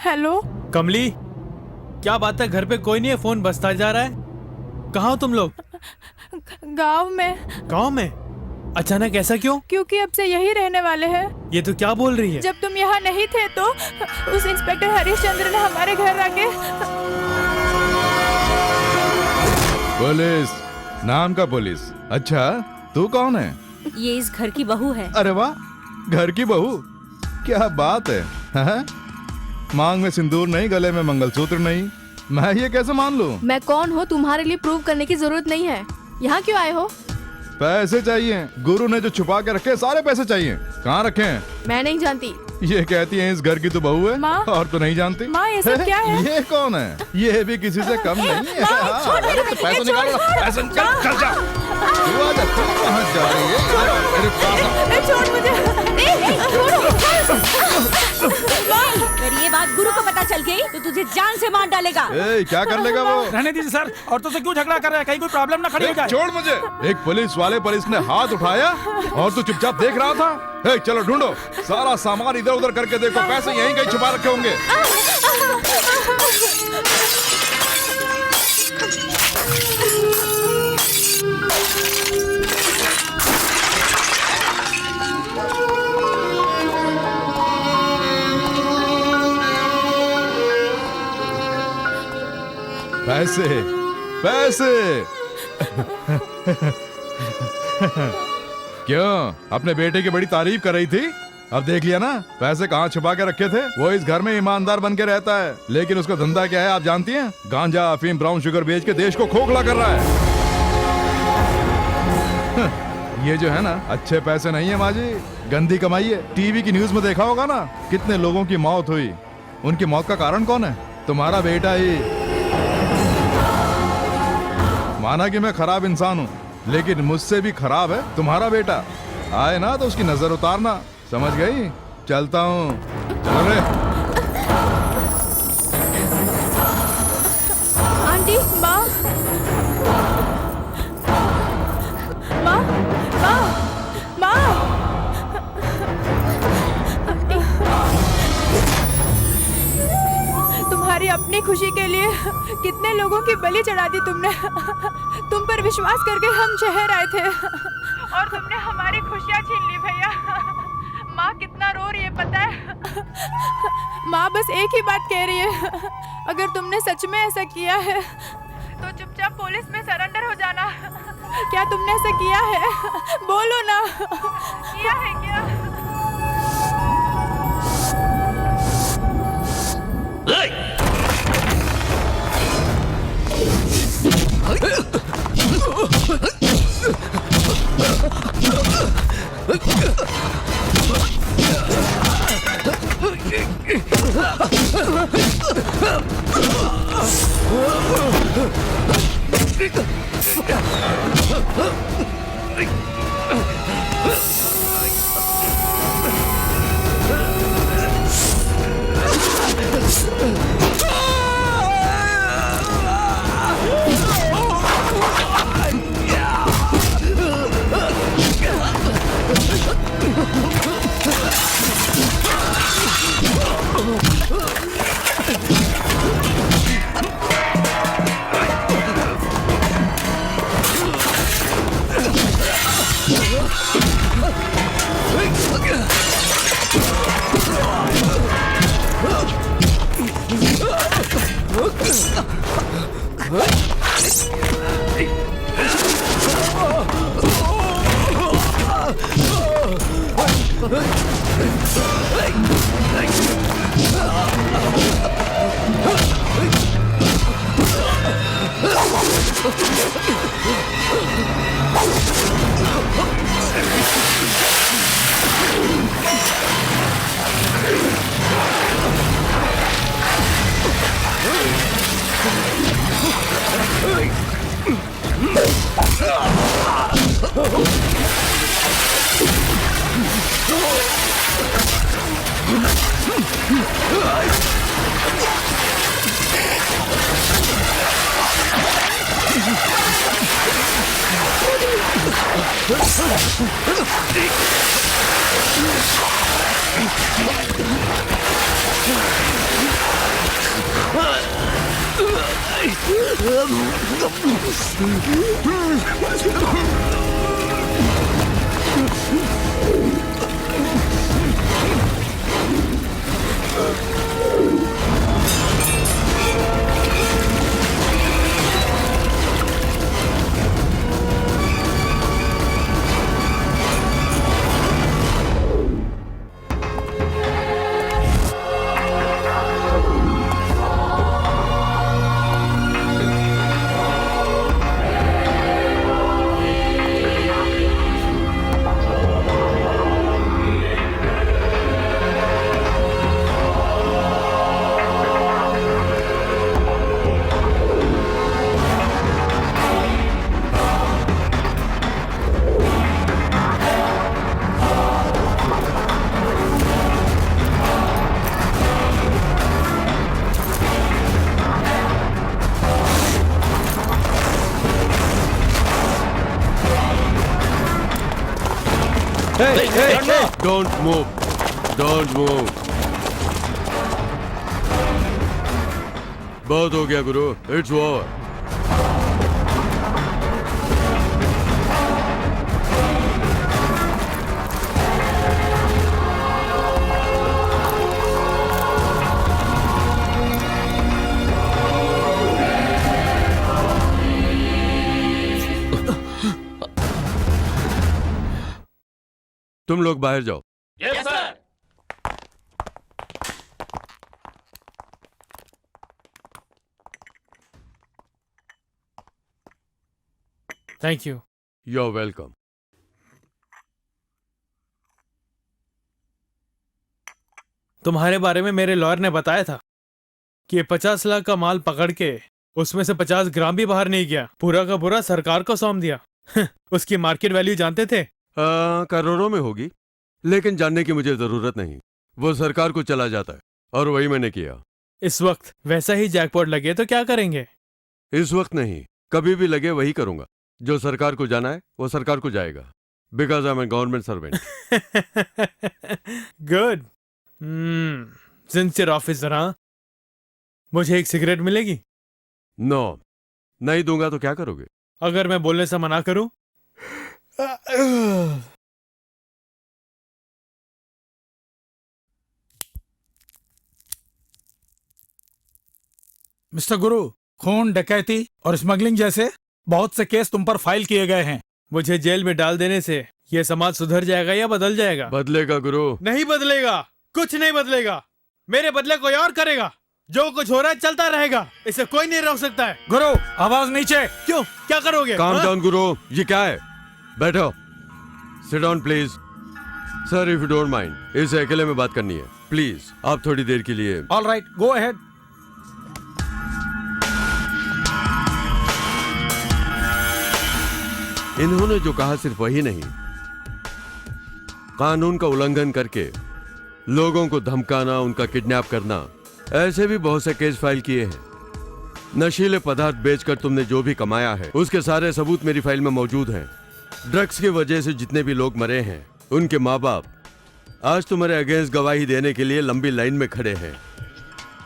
Speaker 5: हेलो
Speaker 3: कमली, क्या बात है? घर पे कोई नहीं है, फोन बजता जा रहा है। कहाँ हो तुम लोग?
Speaker 5: गांव में।
Speaker 3: गांव में? अचानक ऐसा क्यों?
Speaker 5: क्योंकि अब से यही रहने वाले हैं।
Speaker 3: ये तो क्या बोल रही है?
Speaker 5: जब तुम यहाँ नहीं थे तो उस इंस्पेक्टर हरिश्चंद्र ने हमारे घर आके।
Speaker 12: पुलिस? नाम का पुलिस? अच्छा, तू कौन है?
Speaker 18: ये इस घर की बहू है।
Speaker 12: अरे वाह, घर की बहू, क्या बात है, हाँ? मांग में सिंदूर नहीं, गले में मंगलसूत्र नहीं, मैं ये कैसे मान लूं?
Speaker 6: मैं कौन हूँ तुम्हारे लिए प्रूव करने की जरूरत नहीं है। यहाँ क्यों आए हो?
Speaker 12: पैसे चाहिए। गुरु ने जो छुपा के रखे सारे पैसे चाहिए। कहाँ रखे हैं?
Speaker 6: मैं नहीं जानती।
Speaker 12: ये कहती है इस घर की तो बहू है।
Speaker 5: माँ?
Speaker 12: और तो नहीं जानती।
Speaker 5: माँ, ये सब क्या है?
Speaker 12: ये कौन है? ये भी किसी से कम नहीं है। हाँ, अरे तो पैसे निकालो, पैसे निकाल, चल जा। तू आजा, तू कहाँ जा रही है? मेरे पास आ।
Speaker 5: छोड़ मुझे।
Speaker 18: अगर ये बात गुरु को पता चल गई तो तुझे जान से मार डालेगा।
Speaker 12: ए, क्या कर लेगा वो?
Speaker 4: रहने दीजिए सर, औरतों से क्यों झगड़ा कर रहे हैं? कहीं कोई प्रॉब्लम ना खड़ी हो जाए।
Speaker 12: छोड़ मुझे। एक पुलिस वाले पर इसने हाथ उठाया और तू चुपचाप देख रहा था। चलो ढूंढो, सारा सामान इधर उधर करके देखो, पैसे यहीं कहीं छुपा रखे होंगे। पैसे पैसे क्यों? अपने बेटे की बड़ी तारीफ कर रही थी, अब देख लिया ना पैसे कहाँ छुपा के रखे थे। वो इस घर में ईमानदार बन के रहता है, लेकिन उसका धंधा क्या है आप जानती हैं? गांजा, अफीम, ब्राउन शुगर बेच के देश को खोखला कर रहा है। ये जो है ना, अच्छे पैसे नहीं है माँ जी, गंदी कमाई है। टीवी की न्यूज में देखा होगा ना, कितने लोगों की मौत हुई। उनकी मौत का कारण कौन है? तुम्हारा बेटा ही। माना कि मैं खराब इंसान हूँ, लेकिन मुझसे भी खराब है तुम्हारा बेटा। आए ना तो उसकी नजर उतारना, समझ गई? चलता हूँ, चल रे।
Speaker 6: आंटी, माँ, माँ, माँ, माँ। तुम्हारी अपनी खुशी के लिए कितने लोगों की बलि चढ़ा दी तुमने। तुम पर विश्वास करके हम शहर आए थे और तुमने हमारी खुशियाँ छीन ली भैया। माँ कितना रो रही है पता है? माँ बस एक ही बात कह रही है, अगर तुमने सच में ऐसा किया है तो चुपचाप पुलिस में सरेंडर हो जाना। क्या तुमने ऐसा किया है? बोलो ना, किया है क्या?
Speaker 2: Don't move, don't move. बहुत हो गया गुरु, इट्स ओवर। तुम लोग बाहर जाओ।
Speaker 17: Yes sir.
Speaker 3: Thank you.
Speaker 2: You are welcome.
Speaker 3: तुम्हारे बारे में मेरे लॉयर ने बताया था कि ये 50 लाख का माल पकड़ के उसमें से 50 ग्राम भी बाहर नहीं गया, पूरा का पूरा सरकार को सौंप दिया। उसकी मार्केट वैल्यू जानते थे?
Speaker 2: करोड़ों में होगी, लेकिन जानने की मुझे जरूरत नहीं। वो सरकार को चला जाता है और वही मैंने किया।
Speaker 3: इस वक्त वैसा ही जैकपॉट लगे तो क्या करेंगे?
Speaker 2: इस वक्त नहीं, कभी भी लगे वही करूंगा। जो सरकार को जाना है वो सरकार को जाएगा, because I am a government servant.
Speaker 3: Good, sincere officer. हाँ, मुझे एक सिगरेट मिलेगी?
Speaker 2: नो, नहीं दूंगा तो क्या करोगे?
Speaker 3: अगर मैं बोलने से मना करूं?
Speaker 4: मिस्टर गुरु, खून, डकैती और स्मगलिंग जैसे बहुत से केस तुम पर फाइल किए गए हैं।
Speaker 3: मुझे जेल में डाल देने से ये समाज सुधर जाएगा या बदल जाएगा?
Speaker 2: बदलेगा गुरु।
Speaker 3: नहीं बदलेगा, कुछ नहीं बदलेगा। मेरे बदले कोई और करेगा। जो कुछ हो रहा है चलता रहेगा, इसे कोई नहीं रोक सकता है।
Speaker 4: गुरु, आवाज नीचे।
Speaker 3: क्यों, क्या करोगे?
Speaker 2: काम डाउन गुरु। ये क्या है? बैठो, sit down please. Sir, if you don't mind, इसे अकेले में बात करनी है, प्लीज। आप थोड़ी देर के लिए।
Speaker 4: All right, go ahead.
Speaker 2: इन्होंने जो कहा सिर्फ वही नहीं, कानून का उल्लंघन करके लोगों को धमकाना, उनका किडनैप करना, ऐसे भी बहुत से केस फाइल किए हैं। नशीले पदार्थ बेचकर तुमने जो भी कमाया है उसके सारे सबूत मेरी फाइल में मौजूद हैं। ड्रग्स की वजह से जितने भी लोग मरे हैं, उनके माँ बाप आज तुम्हारे अगेंस्ट गवाही देने के लिए लंबी लाइन में खड़े हैं।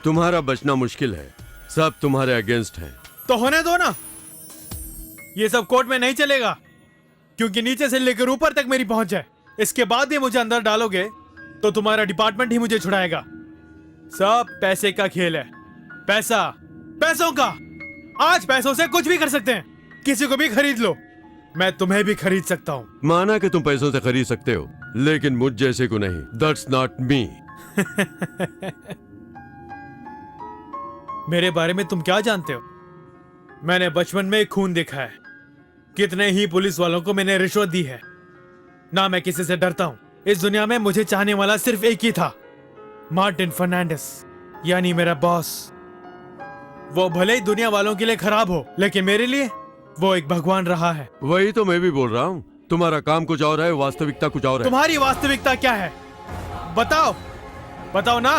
Speaker 2: तुम्हारा बचना मुश्किल है, सब तुम्हारे अगेंस्ट हैं।
Speaker 3: तो होने दो ना, ये सब कोर्ट में नहीं चलेगा, क्योंकि नीचे से लेकर ऊपर तक मेरी पहुंच है। इसके बाद भी मुझे अंदर डालोगे तो तुम्हारा डिपार्टमेंट ही मुझे छुड़ाएगा। सब पैसे का खेल है, पैसा, पैसों का। आज पैसों से कुछ भी कर सकते हैं, किसी को भी खरीद लो। मैं तुम्हें भी खरीद सकता हूँ।
Speaker 2: माना कि तुम पैसों से खरीद सकते हो, लेकिन मुझ जैसे को नहीं। That's not me.
Speaker 3: मेरे बारे में तुम क्या जानते हो? मैंने बचपन में खून देखा है, कितने ही पुलिस वालों को मैंने रिश्वत दी है। ना मैं किसी से डरता हूं। इस दुनिया में मुझे चाहने वाला सिर्फ एक ही था, मार्टिन फर्नांडिस, यानी मेरा बॉस। वो भले ही दुनिया वालों के लिए खराब हो, लेकिन मेरे लिए वो एक भगवान रहा है।
Speaker 2: वही तो मैं भी बोल रहा हूँ। तुम्हारा काम कुछ और है, वास्तविकता कुछ और है।
Speaker 3: तुम्हारी वास्तविकता क्या है? बताओ, बताओ ना।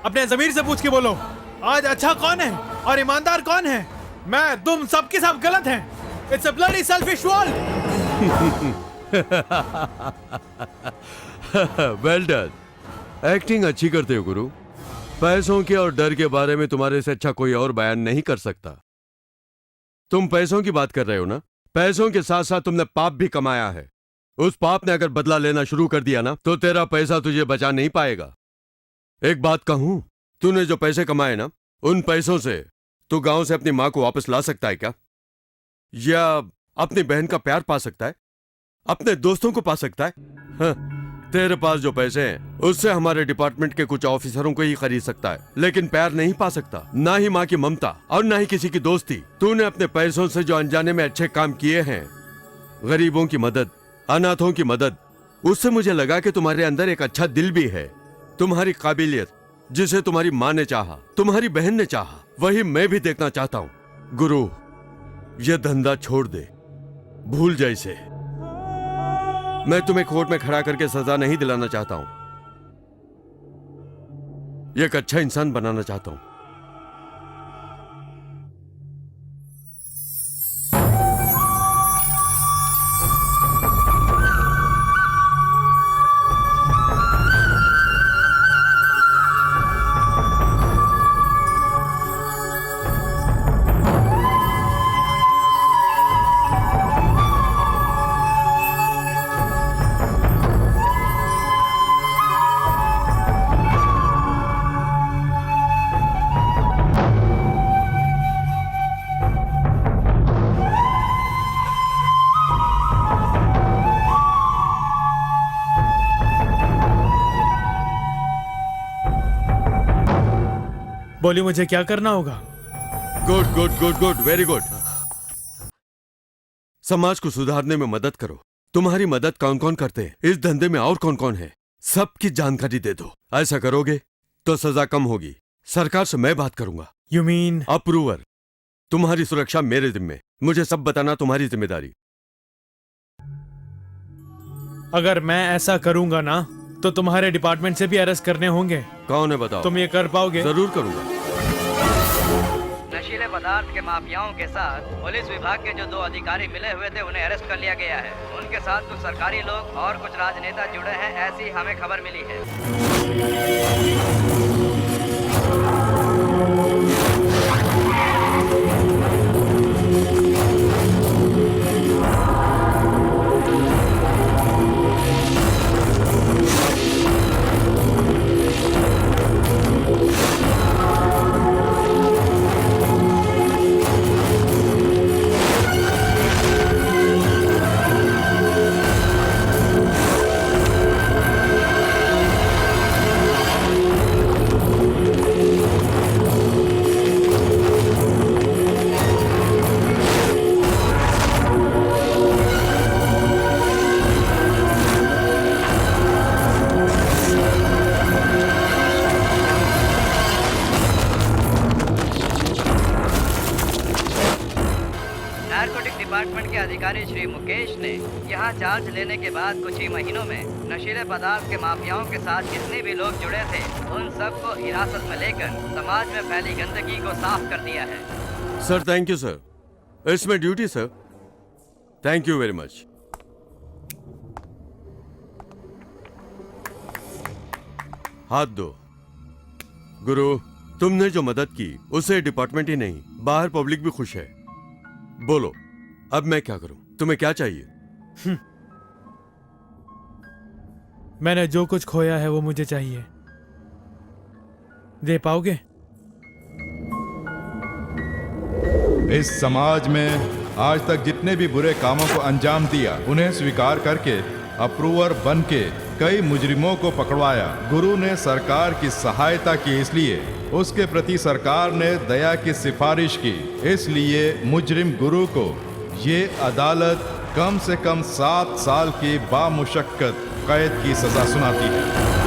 Speaker 3: अपने ज़मीर से पूछ के बोलो, आज अच्छा कौन है और ईमानदार कौन है? मैं, तुम, सबके सब गलत हैं। It's a bloody selfish world.
Speaker 2: Well done. Acting अच्छी करते हो गुरु। पैसों के और डर के बारे में तुम्हारे से अच्छा कोई और बयान नहीं कर सकता। तुम पैसों की बात कर रहे हो ना? पैसों के साथ साथ तुमने पाप भी कमाया है। उस पाप ने अगर बदला लेना शुरू कर दिया ना, तो तेरा पैसा तुझे बचा नहीं पाएगा। एक बात कहूं, तूने जो पैसे कमाए ना, उन पैसों से तू गांव से अपनी मां को वापस ला सकता है क्या? या अपनी बहन का प्यार पा सकता है? अपने दोस्तों को पा सकता है? हाँ, तेरे पास जो पैसे हैं उससे हमारे डिपार्टमेंट के कुछ ऑफिसरों को ही खरीद सकता है, लेकिन प्यार नहीं पा सकता। ना ही माँ की ममता और ना ही किसी की दोस्ती। तूने अपने पैसों से जो अनजाने में अच्छे काम किए हैं, गरीबों की मदद, अनाथों की मदद, उससे मुझे लगा कि तुम्हारे अंदर एक अच्छा दिल भी है। तुम्हारी काबिलियत, जिसे तुम्हारी माँ ने चाहा, तुम्हारी बहन ने चाहा, वही मैं भी देखना चाहता हूँ। गुरु, यह धंधा छोड़ दे, भूल जा इसे। मैं तुम्हें कोर्ट में खड़ा करके सजा नहीं दिलाना चाहता हूं, एक अच्छा इंसान बनाना चाहता हूं।
Speaker 3: बोली मुझे क्या करना होगा?
Speaker 2: Good good good good, very good. समाज को सुधारने में मदद करो। तुम्हारी मदद कौन कौन करते हैं, इस धंधे में और कौन कौन है, सबकी जानकारी दे दो। ऐसा करोगे तो सजा कम होगी। सरकार से मैं बात करूंगा।
Speaker 3: You mean?
Speaker 2: अप्रूवर। तुम्हारी सुरक्षा मेरे जिम्मे, मुझे सब बताना तुम्हारी जिम्मेदारी।
Speaker 3: अगर मैं ऐसा करूंगा ना तो तुम्हारे डिपार्टमेंट से भी अरेस्ट करने होंगे।
Speaker 2: कौन है बताओ?
Speaker 3: तुम ये कर पाओगे?
Speaker 2: जरूर करूंगा।
Speaker 8: नशीले पदार्थ के माफियाओं के साथ पुलिस विभाग के जो 2 अधिकारी मिले हुए थे उन्हें अरेस्ट कर लिया गया है। उनके साथ कुछ सरकारी लोग और कुछ राजनेता जुड़े हैं, ऐसी हमें खबर मिली है। डिपार्टमेंट के अधिकारी श्री मुकेश ने यहाँ चार्ज लेने के बाद कुछ ही महीनों में नशीले पदार्थ के माफियाओं के साथ जितने भी लोग जुड़े थे उन सबको हिरासत में लेकर समाज में फैली गंदगी को साफ कर दिया है।
Speaker 2: Sir thank you sir, it's my duty sir, thank you very much. हाथ दो। गुरु, तुमने जो मदद की उससे डिपार्टमेंट ही नहीं बाहर पब्लिक भी खुश है। बोलो अब मैं क्या करूं, तुम्हें क्या चाहिए?
Speaker 3: मैंने जो कुछ खोया है वो मुझे चाहिए, दे पाओगे?
Speaker 12: इस समाज में आज तक जितने भी बुरे कामों को अंजाम दिया उन्हें स्वीकार करके अप्रूवर बन के कई मुजरिमों को पकड़वाया। गुरु ने सरकार की सहायता की, इसलिए उसके प्रति सरकार ने दया की सिफारिश की। इसलिए मुजरिम गुरु को ये अदालत कम से कम 7 साल की बामुशक्कत कैद की सजा सुनाती है।